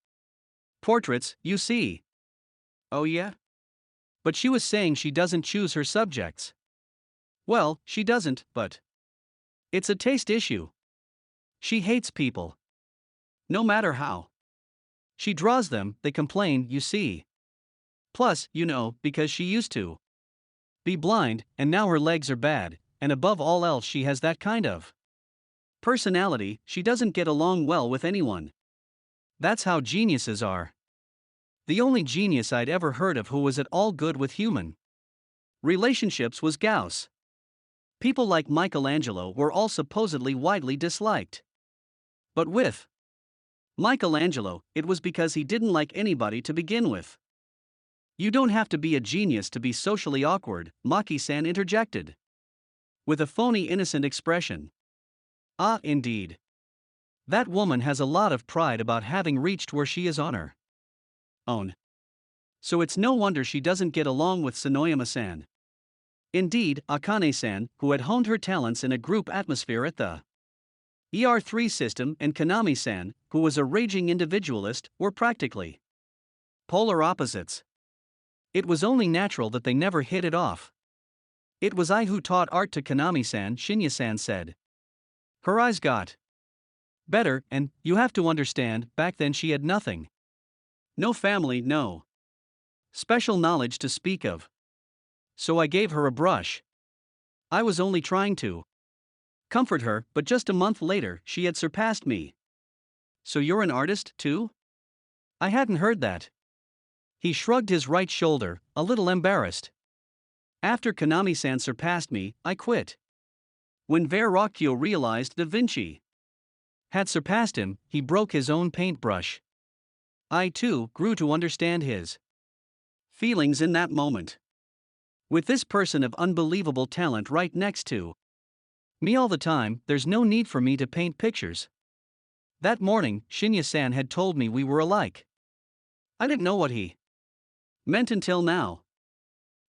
[SPEAKER 1] portraits, you see. Oh, yeah? But she was saying she doesn't choose her subjects. Well, she doesn't, but it's a taste issue. She hates people. No matter how she draws them, they complain, you see. Plus, you know, because she used to be blind, and now her legs are bad, and above all else, she has that kind of personality, she doesn't get along well with anyone. That's how geniuses are. The only genius I'd ever heard of who was at all good with human relationships was Gauss. People like Michelangelo were all supposedly widely disliked. But with Michelangelo, it was because he didn't like anybody to begin with. You don't have to be a genius to be socially awkward, Maki-san interjected. With a phony innocent expression. Ah, indeed. That woman has a lot of pride about having reached where she is on her own. So it's no wonder she doesn't get along with Sonoyama-san. Indeed, Akane-san, who had honed her talents in a group atmosphere at the ER3 system, and Kanami-san, who was a raging individualist, were practically polar opposites. It was only natural that they never hit it off. It was I who taught art to Kanami-san, Shinya-san said. Her eyes got better, and, you have to understand, back then she had nothing. No family, no special knowledge to speak of. So I gave her a brush. I was only trying to comfort her, but just a month later, she had surpassed me. So you're an artist, too? I hadn't heard that. He shrugged his right shoulder, a little embarrassed. After Kanami-san surpassed me, I quit. When Verrocchio realized Da Vinci had surpassed him, he broke his own paintbrush. I too grew to understand his feelings in that moment. With this person of unbelievable talent right next to me all the time, there's no need for me to paint pictures. That morning, Shinya-san had told me we were alike. I didn't know what he meant until now.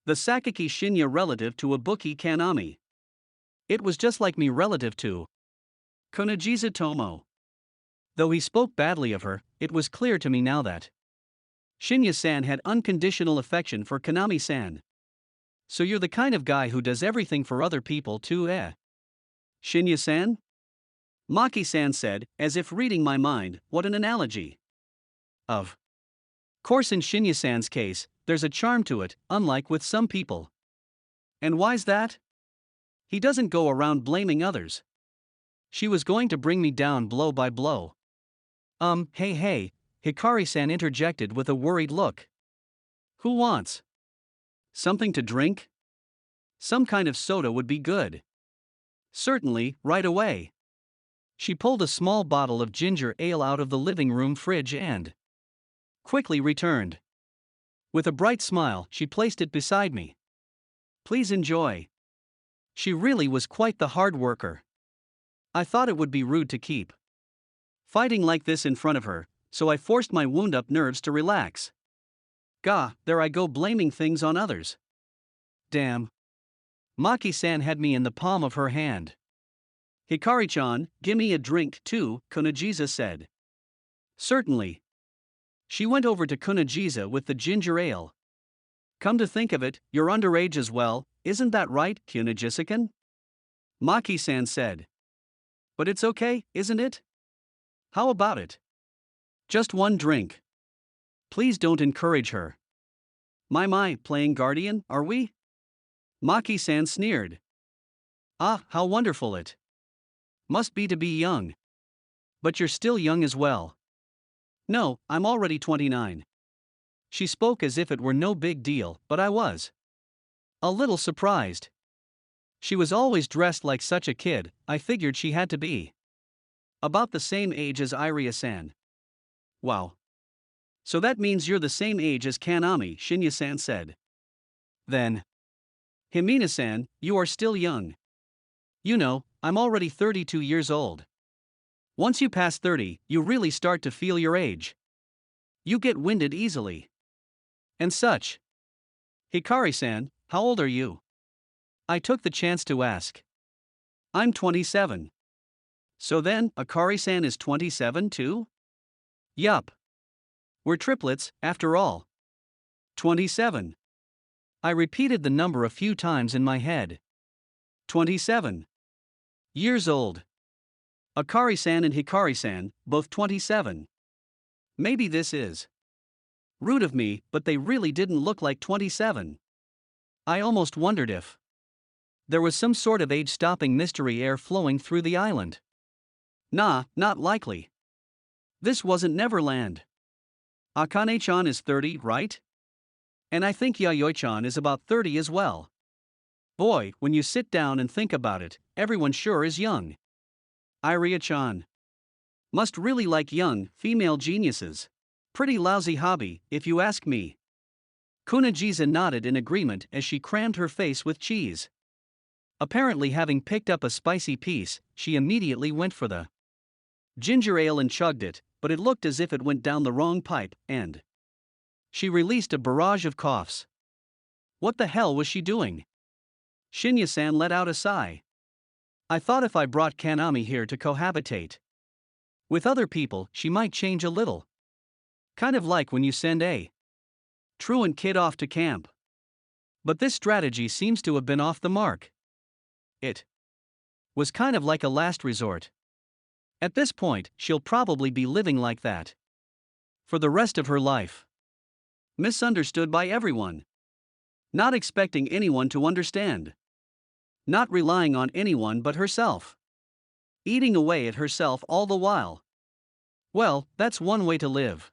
[SPEAKER 1] The Sakaki Shinya relative to Ibuki Kanami. It was just like me relative to Konagiza Tomo. Though he spoke badly of her, it was clear to me now that Shinya-san had unconditional affection for Kanami-san. So you're the kind of guy who does everything for other people too, eh? Shinya-san? Maki-san said, as if reading my mind. What an analogy. Of course, in Shinya-san's case, there's a charm to it, unlike with some people. And why's that? He doesn't go around blaming others. She was going to bring me down blow by blow. Hey, Hikari-san interjected with a worried look. Who wants something to drink? Some kind of soda would be good. Certainly, right away. She pulled a small bottle of ginger ale out of the living room fridge and quickly returned. With a bright smile, she placed it beside me. Please enjoy. She really was quite the hard worker. I thought it would be rude to keep fighting like this in front of her, so I forced my wound-up nerves to relax. Gah, there I go blaming things on others. Damn. Maki-san had me in the palm of her hand. Hikari-chan, gimme a drink too, Konagiza said. Certainly. She went over to Konagiza with the ginger ale. Come to think of it, you're underage as well, isn't that right, Konagiza-san? Maki-san said. But it's okay, isn't it? How about it? Just one drink. Please don't encourage her. My, playing guardian, are we? Maki-san sneered. Ah, how wonderful it must be to be young. But you're still young as well. No, I'm already 29. She spoke as if it were no big deal, but I was a little surprised. She was always dressed like such a kid, I figured she had to be about the same age as Iria-san. Wow. So that means you're the same age as Kanami, Shinya-san said. Then, Himina-san, you are still young. You know, I'm already 32 years old. Once you pass 30, you really start to feel your age. You get winded easily. And such. Hikari-san, how old are you? I took the chance to ask. I'm 27. So then, Akari-san is 27 too? Yup. We're triplets, after all. 27. I repeated the number a few times in my head. 27 years old. Akari-san and Hikari-san, both 27. Maybe this is rude of me, but they really didn't look like 27. I almost wondered if there was some sort of age-stopping mystery air flowing through the island. Nah, not likely. This wasn't Neverland. Akane-chan is 30, right? And I think Yayoi-chan is about 30 as well. Boy, when you sit down and think about it, everyone sure is young. Iria-chan must really like young, female geniuses. Pretty lousy hobby, if you ask me. Konagiza nodded in agreement as she crammed her face with cheese. Apparently, having picked up a spicy piece, she immediately went for the ginger ale and chugged it, but it looked as if it went down the wrong pipe, and she released a barrage of coughs. What the hell was she doing? Shinya-san let out a sigh. I thought if I brought Kanami here to cohabitate with other people, she might change a little. Kind of like when you send a truant kid off to camp. But this strategy seems to have been off the mark. It was kind of like a last resort. At this point, she'll probably be living like that for the rest of her life. Misunderstood by everyone. Not expecting anyone to understand. Not relying on anyone but herself. Eating away at herself all the while. Well, that's one way to live.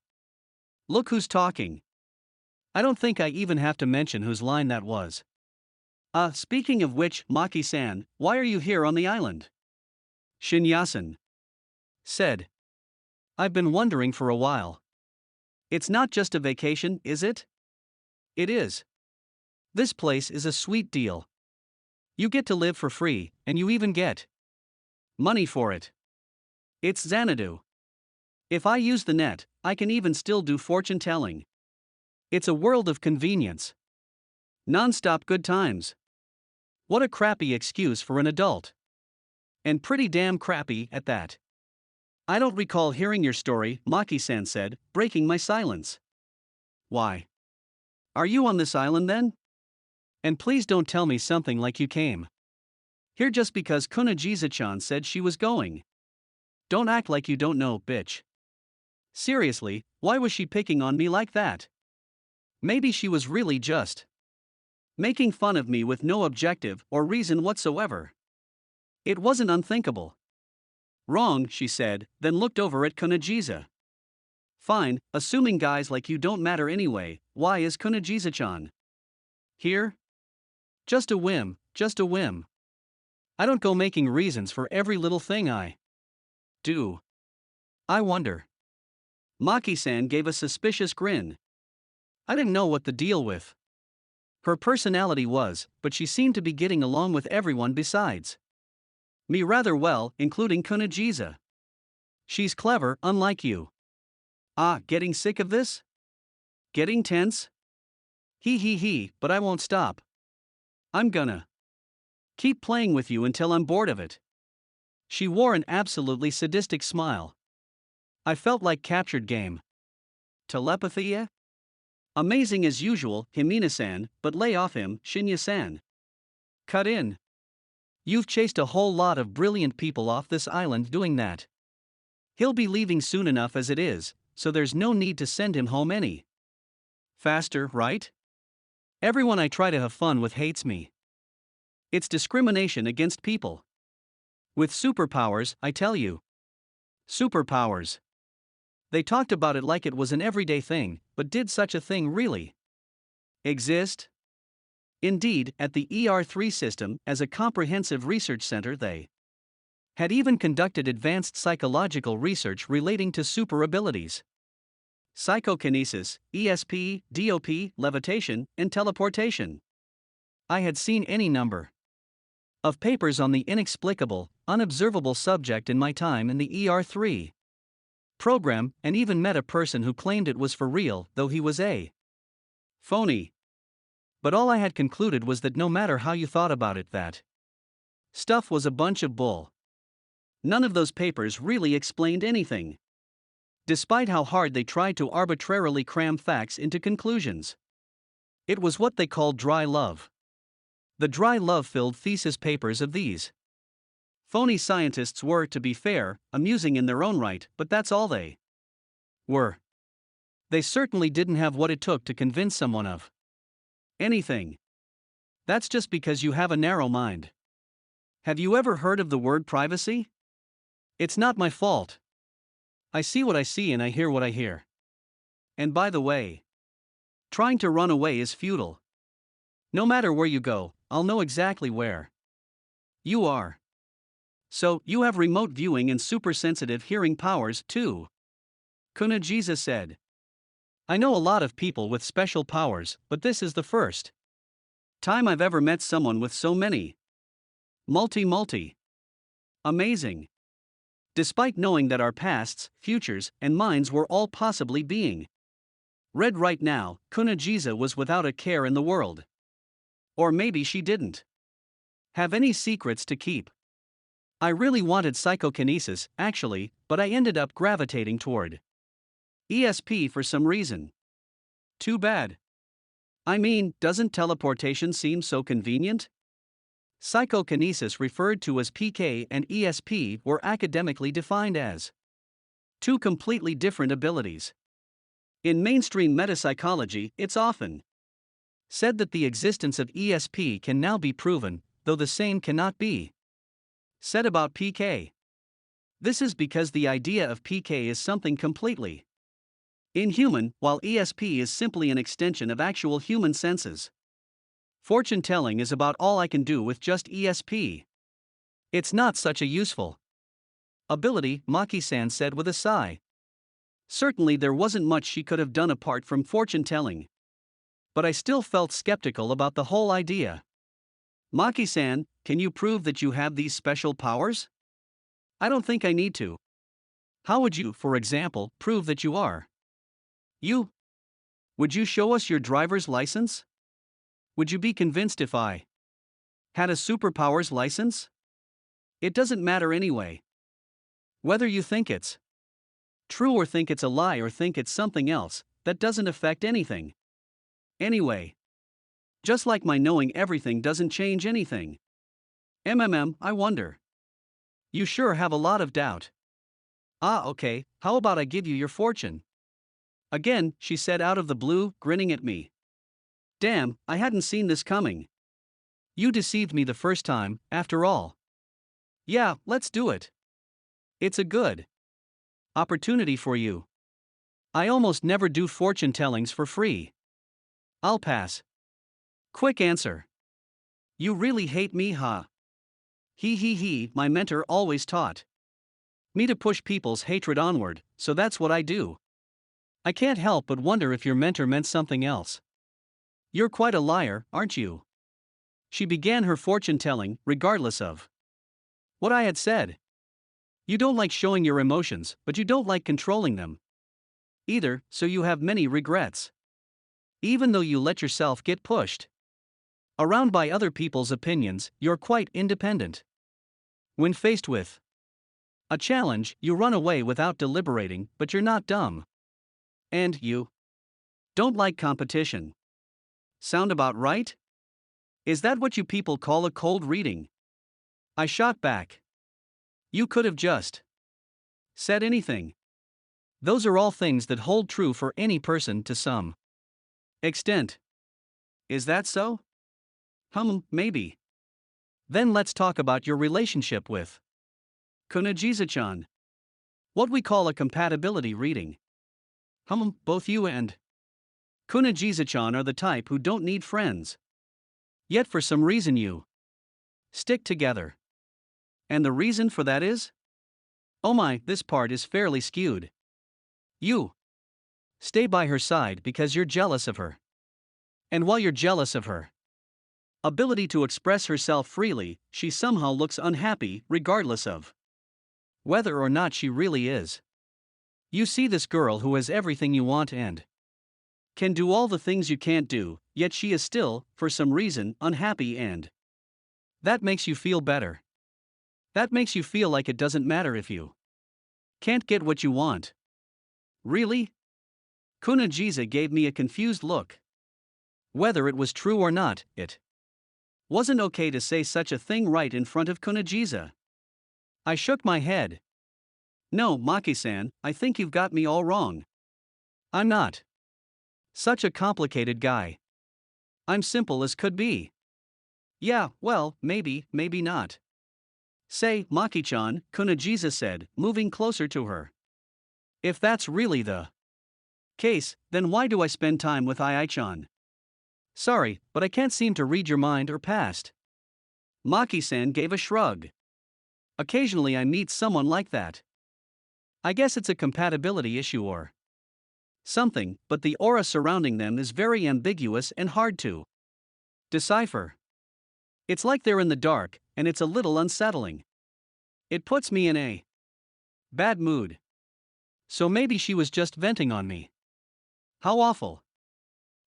[SPEAKER 1] Look who's talking. I don't think I even have to mention whose line that was. Speaking of which, Maki-san, why are you here on the island? Shinyasan said. I've been wondering for a while. It's not just a vacation, is it? It is. This place is a sweet deal. You get to live for free, and you even get money for it. It's Xanadu. If I use the net, I can even still do fortune telling. It's a world of convenience. Non-stop good times. What a crappy excuse for an adult. And pretty damn crappy at that. I don't recall hearing your story, Maki-san said, breaking my silence. Why? Are you on this island then? And please don't tell me something like you came here just because Kunagiza-chan said she was going. Don't act like you don't know, bitch. Seriously, why was she picking on me like that? Maybe she was really just making fun of me with no objective or reason whatsoever. It wasn't unthinkable. Wrong, she said, then looked over at Kunagiza. Fine, assuming guys like you don't matter anyway, why is Kunagiza-chan here? Just a whim, just a whim. I don't go making reasons for every little thing I do. I wonder. Maki-san gave a suspicious grin. I didn't know what the deal with her personality was, but she seemed to be getting along with everyone besides me rather well, including Kunagiza. She's clever, unlike you. Getting sick of this? Getting tense? He, but I won't stop. I'm gonna keep playing with you until I'm bored of it. She wore an absolutely sadistic smile. I felt like captured game. Telepathy, eh? Amazing as usual, Himina-san, but lay off him, Shinya-san. Cut in. You've chased a whole lot of brilliant people off this island doing that. He'll be leaving soon enough as it is, so there's no need to send him home any faster, right? Everyone I try to have fun with hates me. It's discrimination against people with superpowers, I tell you. Superpowers. They talked about it like it was an everyday thing, but did such a thing really exist? Indeed, at the ER3 system, as a comprehensive research center, they had even conducted advanced psychological research relating to super abilities. Psychokinesis, ESP, DOP, levitation, and teleportation. I had seen any number of papers on the inexplicable, unobservable subject in my time in the ER3 program, and even met a person who claimed it was for real, though he was a phony. But all I had concluded was that no matter how you thought about it, that stuff was a bunch of bull. None of those papers really explained anything, despite how hard they tried to arbitrarily cram facts into conclusions. It was what they called dry love. The dry love-filled thesis papers of these phony scientists were, to be fair, amusing in their own right, but that's all they were. They certainly didn't have what it took to convince someone of anything. That's just because you have a narrow mind. Have you ever heard of the word privacy? It's not my fault. I see what I see and I hear what I hear. And by the way, trying to run away is futile. No matter where you go, I'll know exactly where you are. So, you have remote viewing and super-sensitive hearing powers, too. Kunagiza said. I know a lot of people with special powers, but this is the first time I've ever met someone with so many. Multi. Amazing. Despite knowing that our pasts, futures, and minds were all possibly being read right now, Kunagiza was without a care in the world. Or maybe she didn't have any secrets to keep. I really wanted psychokinesis, actually, but I ended up gravitating toward ESP for some reason. Too bad. I mean, doesn't teleportation seem so convenient? Psychokinesis, referred to as PK, and ESP were academically defined as two completely different abilities. In mainstream metapsychology, it's often said that the existence of ESP can now be proven, though the same cannot be said about PK. This is because the idea of PK is something completely Inhuman, while ESP is simply an extension of actual human senses. Fortune telling is about all I can do with just ESP. It's not such a useful ability, Maki-san said with a sigh. Certainly there wasn't much she could have done apart from fortune telling. But I still felt skeptical about the whole idea. Maki-san, can you prove that you have these special powers? I don't think I need to. How would you, for example, prove that you are? You? Would you show us your driver's license? Would you be convinced if I had a superpowers license? It doesn't matter anyway. Whether you think it's true or think it's a lie or think it's something else, that doesn't affect anything. Anyway. Just like my knowing everything doesn't change anything. I wonder. You sure have a lot of doubt. Ah, okay, how about I give you your fortune? Again, she said out of the blue, grinning at me. Damn, I hadn't seen this coming. You deceived me the first time, after all. Yeah, let's do it. It's a good opportunity for you. I almost never do fortune tellings for free. I'll pass. Quick answer. You really hate me, huh? He, my mentor always taught me to push people's hatred onward, so that's what I do. I can't help but wonder if your mentor meant something else. You're quite a liar, aren't you? She began her fortune telling, regardless of what I had said. You don't like showing your emotions, but you don't like controlling them either, so you have many regrets. Even though you let yourself get pushed around by other people's opinions, you're quite independent. When faced with a challenge, you run away without deliberating, but you're not dumb. And you don't like competition. Sound about right? Is that what you people call a cold reading? I shot back. You could have just said anything. Those are all things that hold true for any person to some extent. Is that so? Maybe. Then let's talk about your relationship with Kunagiza-chan. What we call a compatibility reading. Both you and Kunagiza-chan are the type who don't need friends. Yet for some reason you stick together. And the reason for that is? Oh my, this part is fairly skewed. You stay by her side because you're jealous of her. And while you're jealous of her ability to express herself freely, she somehow looks unhappy, regardless of whether or not she really is. You see this girl who has everything you want and can do all the things you can't do, yet she is still, for some reason, unhappy, and that makes you feel better. That makes you feel like it doesn't matter if you can't get what you want. Really? Kunagiza gave me a confused look. Whether it was true or not, it wasn't okay to say such a thing right in front of Kunagiza. I shook my head. No, Maki-san, I think you've got me all wrong. I'm not such a complicated guy. I'm simple as could be. Yeah, well, maybe not. Say, Maki-chan, Kunagiza said, moving closer to her. If that's really the case, then why do I spend time with Ai-chan? Sorry, but I can't seem to read your mind or past. Maki-san gave a shrug. Occasionally I meet someone like that. I guess it's a compatibility issue or something, but the aura surrounding them is very ambiguous and hard to decipher. It's like they're in the dark, and it's a little unsettling. It puts me in a bad mood. So maybe she was just venting on me. How awful.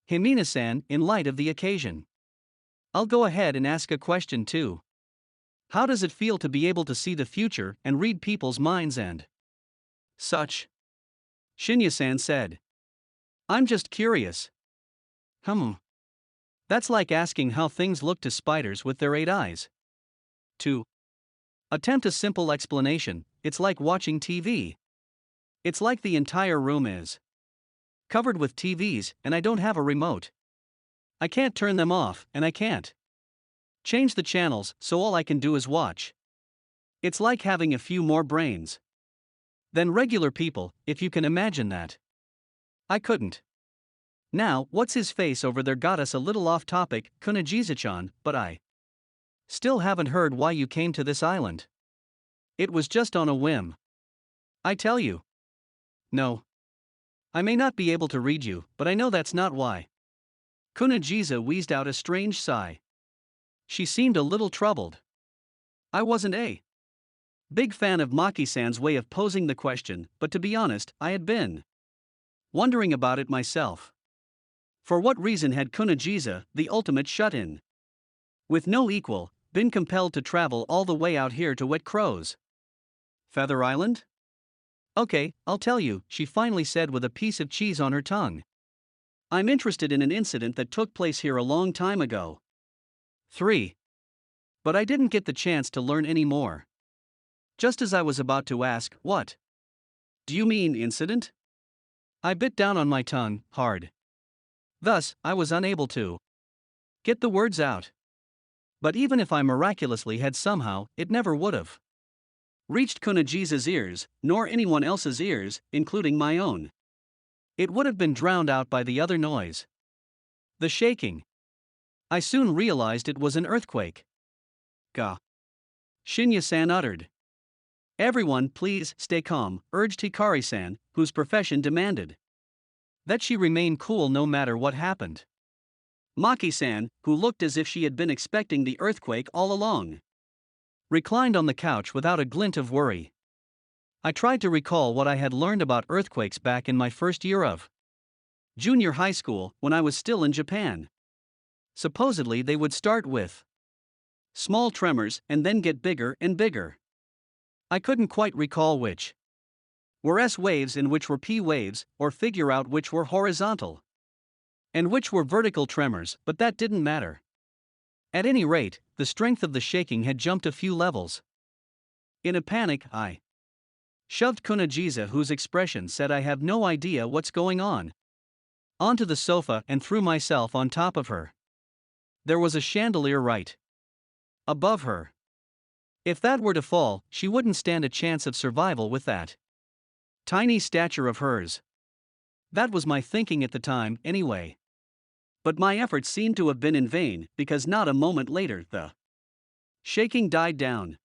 [SPEAKER 1] Himina-san, in light of the occasion, I'll go ahead and ask a question too. How does it feel to be able to see the future and read people's minds and such? Shinya-san said. I'm just curious. That's like asking how things look to spiders with their 8 eyes. To attempt a simple explanation, it's like watching TV. It's like the entire room is covered with TVs and I don't have a remote. I can't turn them off and I can't change the channels, so all I can do is watch. It's like having a few more brains than regular people, if you can imagine that. I couldn't. Now, what's his face over there got us a little off topic, Kunajiza-chan, but I still haven't heard why you came to this island. It was just on a whim. I tell you. No. I may not be able to read you, but I know that's not why. Kunajiza wheezed out a strange sigh. She seemed a little troubled. I wasn't a big fan of Maki-san's way of posing the question, but to be honest, I had been wondering about it myself. For what reason had Kunajiza, the ultimate shut-in, with no equal, been compelled to travel all the way out here to Wet Crow's Feather Island? Okay, I'll tell you, she finally said with a piece of cheese on her tongue. I'm interested in an incident that took place here a long time ago. 3. But I didn't get the chance to learn any more. Just as I was about to ask, what? Do you mean incident? I bit down on my tongue, hard. Thus, I was unable to get the words out. But even if I miraculously had somehow, it never would've reached Kunajiza's ears, nor anyone else's ears, including my own. It would have been drowned out by the other noise. The shaking. I soon realized it was an earthquake. Gah. Shinya-san uttered. Everyone, please stay calm, urged Hikari-san, whose profession demanded that she remain cool no matter what happened. Maki-san, who looked as if she had been expecting the earthquake all along, reclined on the couch without a glint of worry. I tried to recall what I had learned about earthquakes back in my first year of junior high school, when I was still in Japan. Supposedly they would start with small tremors and then get bigger and bigger. I couldn't quite recall which were S waves and which were P waves, or figure out which were horizontal and which were vertical tremors, but that didn't matter. At any rate, the strength of the shaking had jumped a few levels. In a panic, I shoved Kunajiza, whose expression said I have no idea what's going on, onto the sofa and threw myself on top of her. There was a chandelier right above her. If that were to fall, she wouldn't stand a chance of survival with that tiny stature of hers. That was my thinking at the time, anyway. But my efforts seemed to have been in vain, because not a moment later the shaking died down.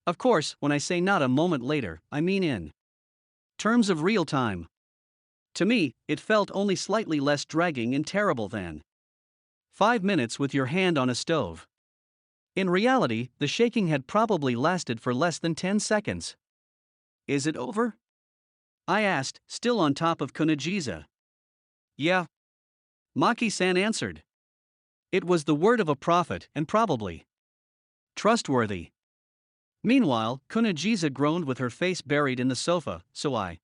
[SPEAKER 1] Of course, when I say not a moment later, I mean in terms of real time. To me, it felt only slightly less dragging and terrible than 5 minutes with your hand on a stove. In reality, the shaking had probably lasted for less than 10 seconds. Is it over? I asked, still on top of Kunajiza. Yeah. Maki-san answered. It was the word of a prophet and probably trustworthy. Meanwhile, Kunajiza groaned with her face buried in the sofa, so I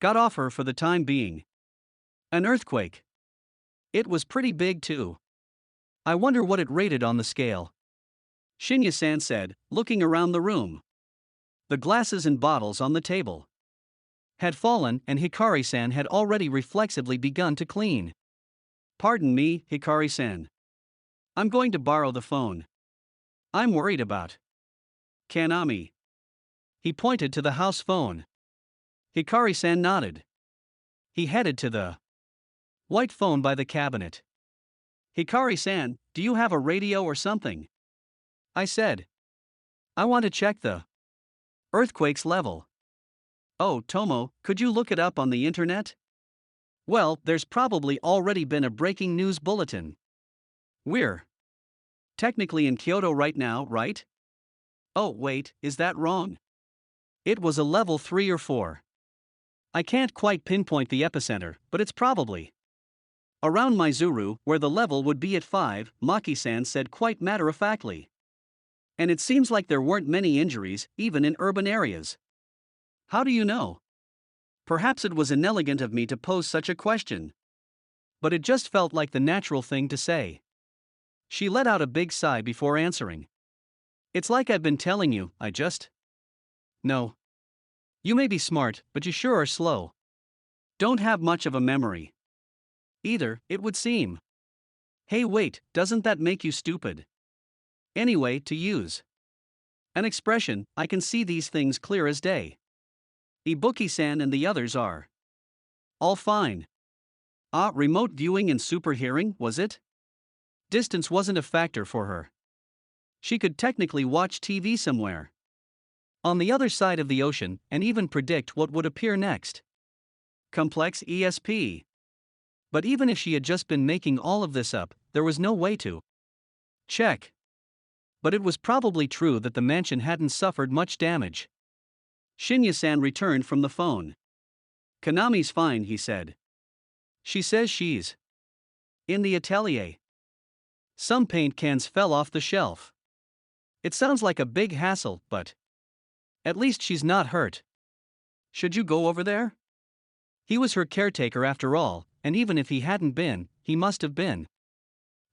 [SPEAKER 1] got off her for the time being. An earthquake. It was pretty big too. I wonder what it rated on the scale. Shinya-san said, looking around the room. The glasses and bottles on the table had fallen, and Hikari-san had already reflexively begun to clean. Pardon me, Hikari-san. I'm going to borrow the phone. I'm worried about Kanami. He pointed to the house phone. Hikari-san nodded. He headed to the white phone by the cabinet. Hikari-san, do you have a radio or something? I said. I want to check the earthquake's level. Oh, Tomo, could you look it up on the internet? Well, there's probably already been a breaking news bulletin. We're technically in Kyoto right now, right? Oh, wait, is that wrong? It was a level 3 or 4. I can't quite pinpoint the epicenter, but it's probably around Maizuru, where the level would be at 5, Maki-san said quite matter-of-factly. And it seems like there weren't many injuries, even in urban areas. How do you know? Perhaps it was inelegant of me to pose such a question. But it just felt like the natural thing to say. She let out a big sigh before answering. It's like I've been telling you, I just no. You may be smart, but you sure are slow. Don't have much of a memory. Either, it would seem. Hey wait, doesn't that make you stupid? Anyway, to use an expression, I can see these things clear as day. Ibuki-san and the others are All fine. Ah, remote viewing and super hearing, was it? Distance wasn't a factor for her. She could technically watch TV somewhere on the other side of the ocean and even predict what would appear next. Complex ESP. But even if she had just been making all of this up, there was no way to check. But it was probably true that the mansion hadn't suffered much damage. Shinya-san returned from the phone. Kanami's fine, he said. She says she's in the atelier. Some paint cans fell off the shelf. It sounds like a big hassle, but at least she's not hurt. Should you go over there? He was her caretaker after all, and even if he hadn't been, he must have been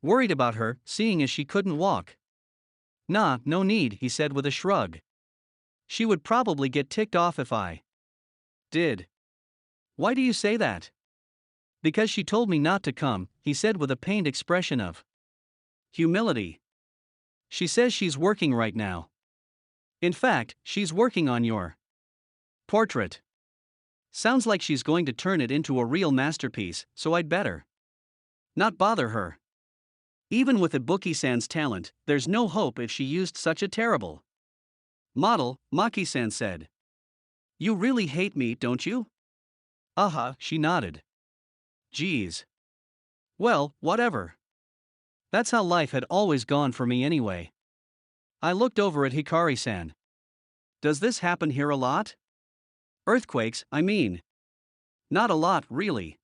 [SPEAKER 1] worried about her, seeing as she couldn't walk. Nah, no need, he said with a shrug. She would probably get ticked off if I did. Why do you say that? Because she told me not to come, he said with a pained expression of humility. She says she's working right now. In fact, she's working on your portrait. Sounds like she's going to turn it into a real masterpiece, so I'd better not bother her. Even with Ibuki-san's talent, there's no hope if she used such a terrible model, Maki-san said. You really hate me, don't you? She nodded. Geez. Well, whatever. That's how life had always gone for me anyway. I looked over at Hikari-san. Does this happen here a lot? Earthquakes, I mean. Not a lot, really.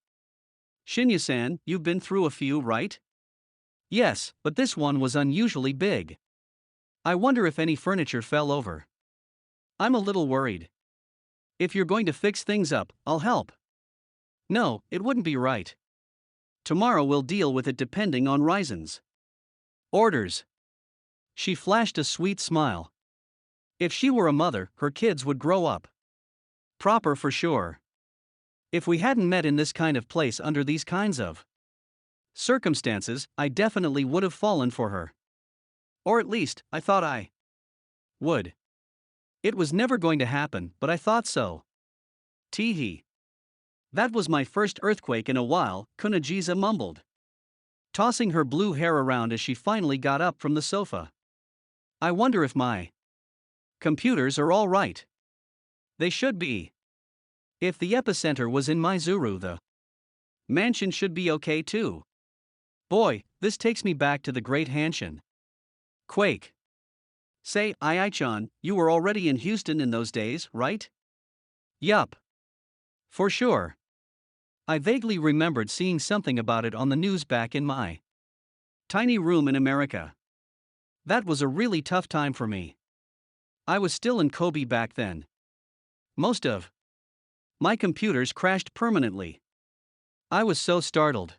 [SPEAKER 1] Shinya-san, you've been through a few, right? Yes, but this one was unusually big. I wonder if any furniture fell over. I'm a little worried. If you're going to fix things up, I'll help. No, it wouldn't be right. Tomorrow we'll deal with it depending on Ryzen's orders. She flashed a sweet smile. If she were a mother, her kids would grow up proper for sure. If we hadn't met in this kind of place under these kinds of circumstances, I definitely would have fallen for her. Or at least, I thought I would. It was never going to happen, but I thought so. Teehee. That was my first earthquake in a while, Kunagiza mumbled, tossing her blue hair around as she finally got up from the sofa. I wonder if my computers are all right. They should be. If the epicenter was in Maizuru, the mansion should be okay too. Boy, this takes me back to the Great Hanshin quake. Say, Ai-chan, you were already in Houston in those days, right? Yup. For sure. I vaguely remembered seeing something about it on the news back in my tiny room in America. That was a really tough time for me. I was still in Kobe back then. Most of my computers crashed permanently. I was so startled.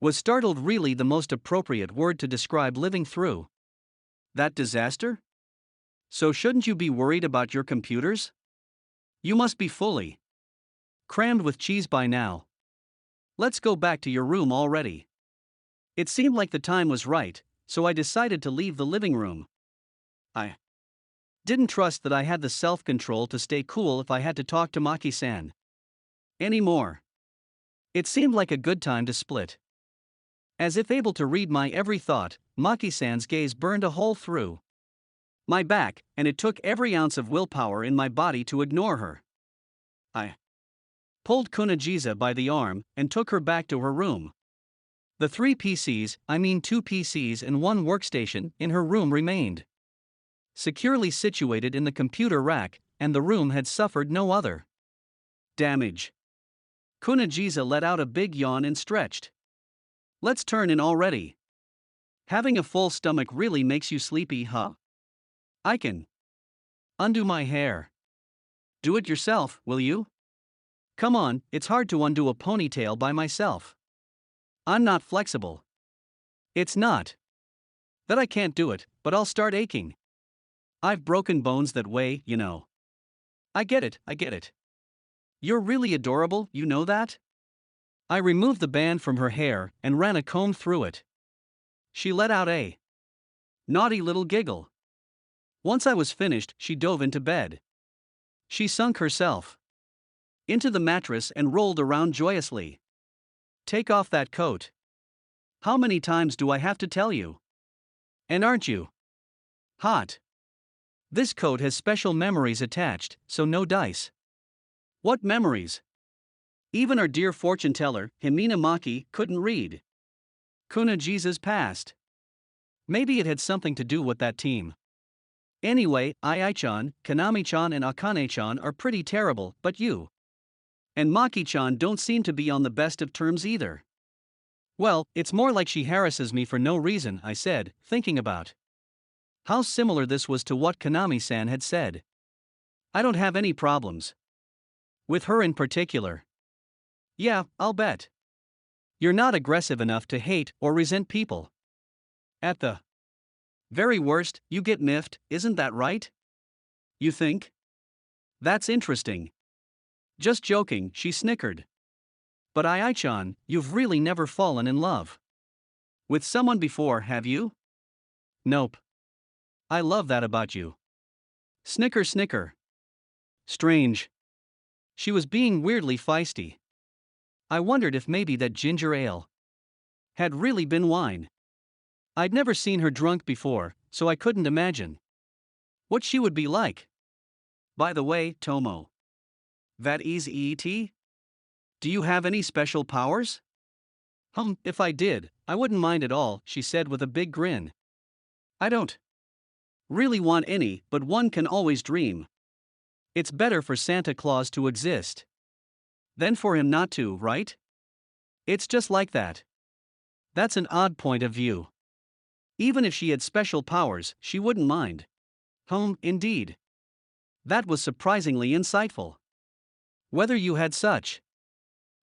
[SPEAKER 1] Was startled really the most appropriate word to describe living through that disaster? So shouldn't you be worried about your computers? You must be fully crammed with cheese by now. Let's go back to your room already. It seemed like the time was right, so I decided to leave the living room. I didn't trust that I had the self-control to stay cool if I had to talk to Maki-san anymore. It seemed like a good time to split. As if able to read my every thought, Maki-san's gaze burned a hole through my back, and it took every ounce of willpower in my body to ignore her. I pulled Kunagiza by the arm and took her back to her room. The two PCs and one workstation in her room remained securely situated in the computer rack, and the room had suffered no other damage. Kunagiza let out a big yawn and stretched. Let's turn in already. Having a full stomach really makes you sleepy, huh? I can undo my hair. Do it yourself, will you? Come on, it's hard to undo a ponytail by myself. I'm not flexible. It's not that I can't do it, but I'll start aching. I've broken bones that way, you know. I get it. You're really adorable, you know that? I removed the band from her hair and ran a comb through it. She let out a naughty little giggle. Once I was finished, she dove into bed. She sunk herself into the mattress and rolled around joyously. Take off that coat. How many times do I have to tell you? And aren't you hot? This coat has special memories attached, so no dice. What memories? Even our dear fortune teller, Himina Maki, couldn't read Kunajisa's past. Maybe it had something to do with that team. Anyway, Ai-chan, Kanami-chan and Akane-chan are pretty terrible, but you and Maki-chan don't seem to be on the best of terms either. Well, it's more like she harasses me for no reason, I said, thinking about how similar this was to what Kanami-san had said. I don't have any problems with her in particular. Yeah, I'll bet. You're not aggressive enough to hate or resent people. At the very worst, you get miffed, isn't that right? You think? That's interesting. Just joking, she snickered. But Ai-chan, you've really never fallen in love with someone before, have you? Nope. I love that about you. Snicker, snicker. Strange. She was being weirdly feisty. I wondered if maybe that ginger ale had really been wine. I'd never seen her drunk before, so I couldn't imagine what she would be like. By the way, Tomo, that is EET? Do you have any special powers? If I did, I wouldn't mind at all, she said with a big grin. I don't really want any, but one can always dream. It's better for Santa Claus to exist than for him not to, right? It's just like that. That's an odd point of view. Even if she had special powers, she wouldn't mind. Indeed. That was surprisingly insightful. Whether you had such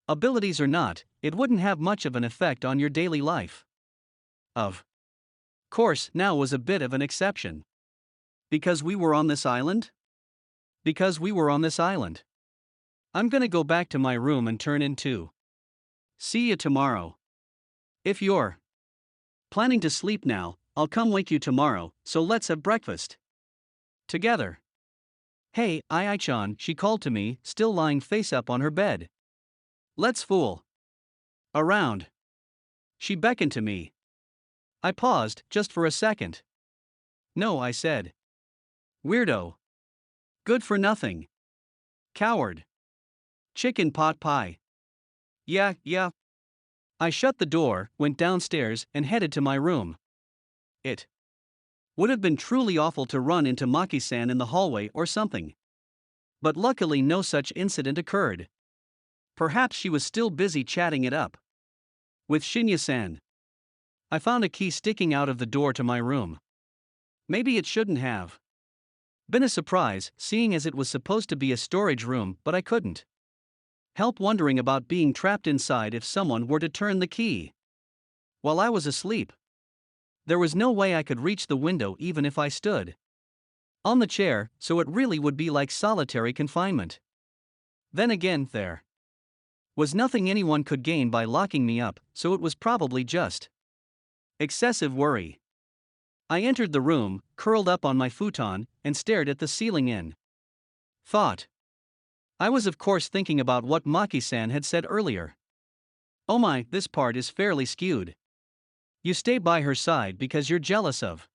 [SPEAKER 1] abilities or not, it wouldn't have much of an effect on your daily life. Of course, now was a bit of an exception. Because we were on this island? Because we were on this island. I'm gonna go back to my room and turn in too. See you tomorrow. If you're planning to sleep now, I'll come wake you tomorrow, so let's have breakfast together. Hey, Ai-chan, she called to me, still lying face up on her bed. Let's fool around. She beckoned to me. I paused, just for a second. No, I said. Weirdo. Good for nothing. Coward. Chicken pot pie. Yeah. I shut the door, went downstairs, and headed to my room. It would have been truly awful to run into Maki-san in the hallway or something. But luckily no such incident occurred. Perhaps she was still busy chatting it up with Shinya-san. I found a key sticking out of the door to my room. Maybe it shouldn't have been a surprise, seeing as it was supposed to be a storage room, but I couldn't help wondering about being trapped inside if someone were to turn the key while I was asleep. There was no way I could reach the window even if I stood on the chair, so it really would be like solitary confinement. Then again, there was nothing anyone could gain by locking me up, so it was probably just excessive worry. I entered the room, curled up on my futon, and stared at the ceiling in thought. I was of course thinking about what Maki-san had said earlier. Oh my, this part is fairly skewed. You stay by her side because you're jealous of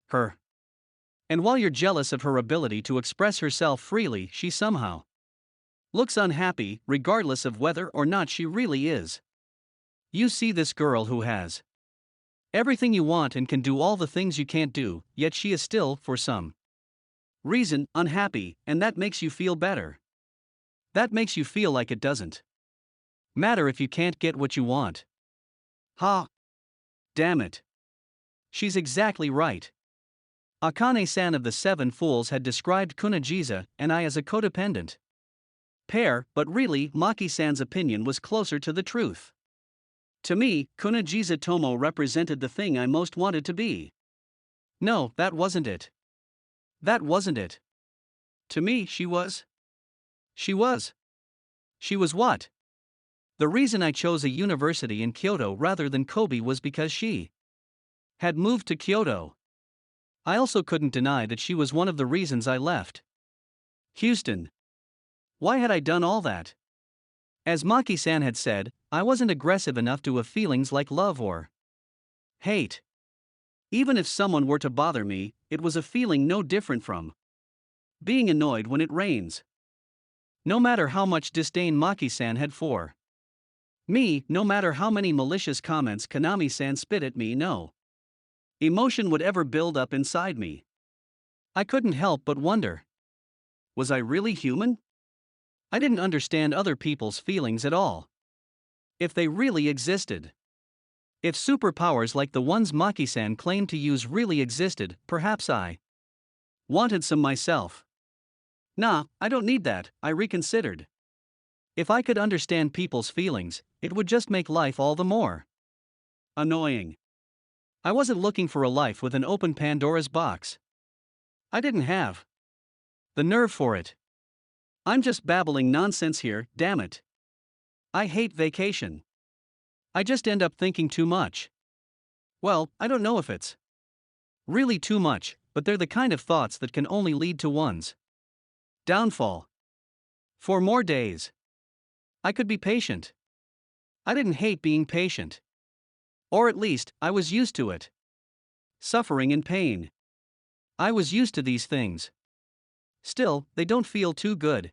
[SPEAKER 1] her. And while you're jealous of her ability to express herself freely, she somehow looks unhappy, regardless of whether or not she really is. You see this girl who has everything you want and can do all the things you can't do, yet she is still, for some reason, unhappy, and that makes you feel better. That makes you feel like it doesn't matter if you can't get what you want. Ha! Damn it. She's exactly right. Akane-san of the Seven Fools had described Kunajisa and I as a codependent pair, but really, Maki-san's opinion was closer to the truth. To me, Kunajisa Tomo represented the thing I most wanted to be. No, that wasn't it. That wasn't it. To me, she was. She was what? The reason I chose a university in Kyoto rather than Kobe was because she had moved to Kyoto. I also couldn't deny that she was one of the reasons I left Houston. Why had I done all that? As Maki-san had said, I wasn't aggressive enough to have feelings like love or hate. Even if someone were to bother me, it was a feeling no different from being annoyed when it rains. No matter how much disdain Maki-san had for me, no matter how many malicious comments Kanami-san spit at me, no emotion would ever build up inside me. I couldn't help but wonder. Was I really human? I didn't understand other people's feelings at all. If they really existed. If superpowers like the ones Maki-san claimed to use really existed, perhaps I wanted some myself. Nah, I don't need that, I reconsidered. If I could understand people's feelings, it would just make life all the more annoying. I wasn't looking for a life with an open Pandora's box. I didn't have the nerve for it. I'm just babbling nonsense here, damn it. I hate vacation. I just end up thinking too much. Well, I don't know if it's really too much, but they're the kind of thoughts that can only lead to one's downfall. For more days, I could be patient. I didn't hate being patient. Or at least, I was used to it. Suffering and pain. I was used to these things. Still, they don't feel too good.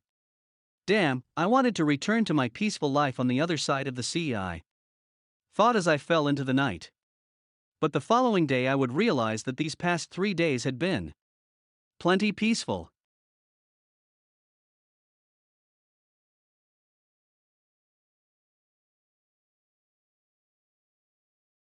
[SPEAKER 1] Damn, I wanted to return to my peaceful life on the other side of the sea, I thought as I fell into the night. But the following day I would realize that these past 3 days had been plenty peaceful.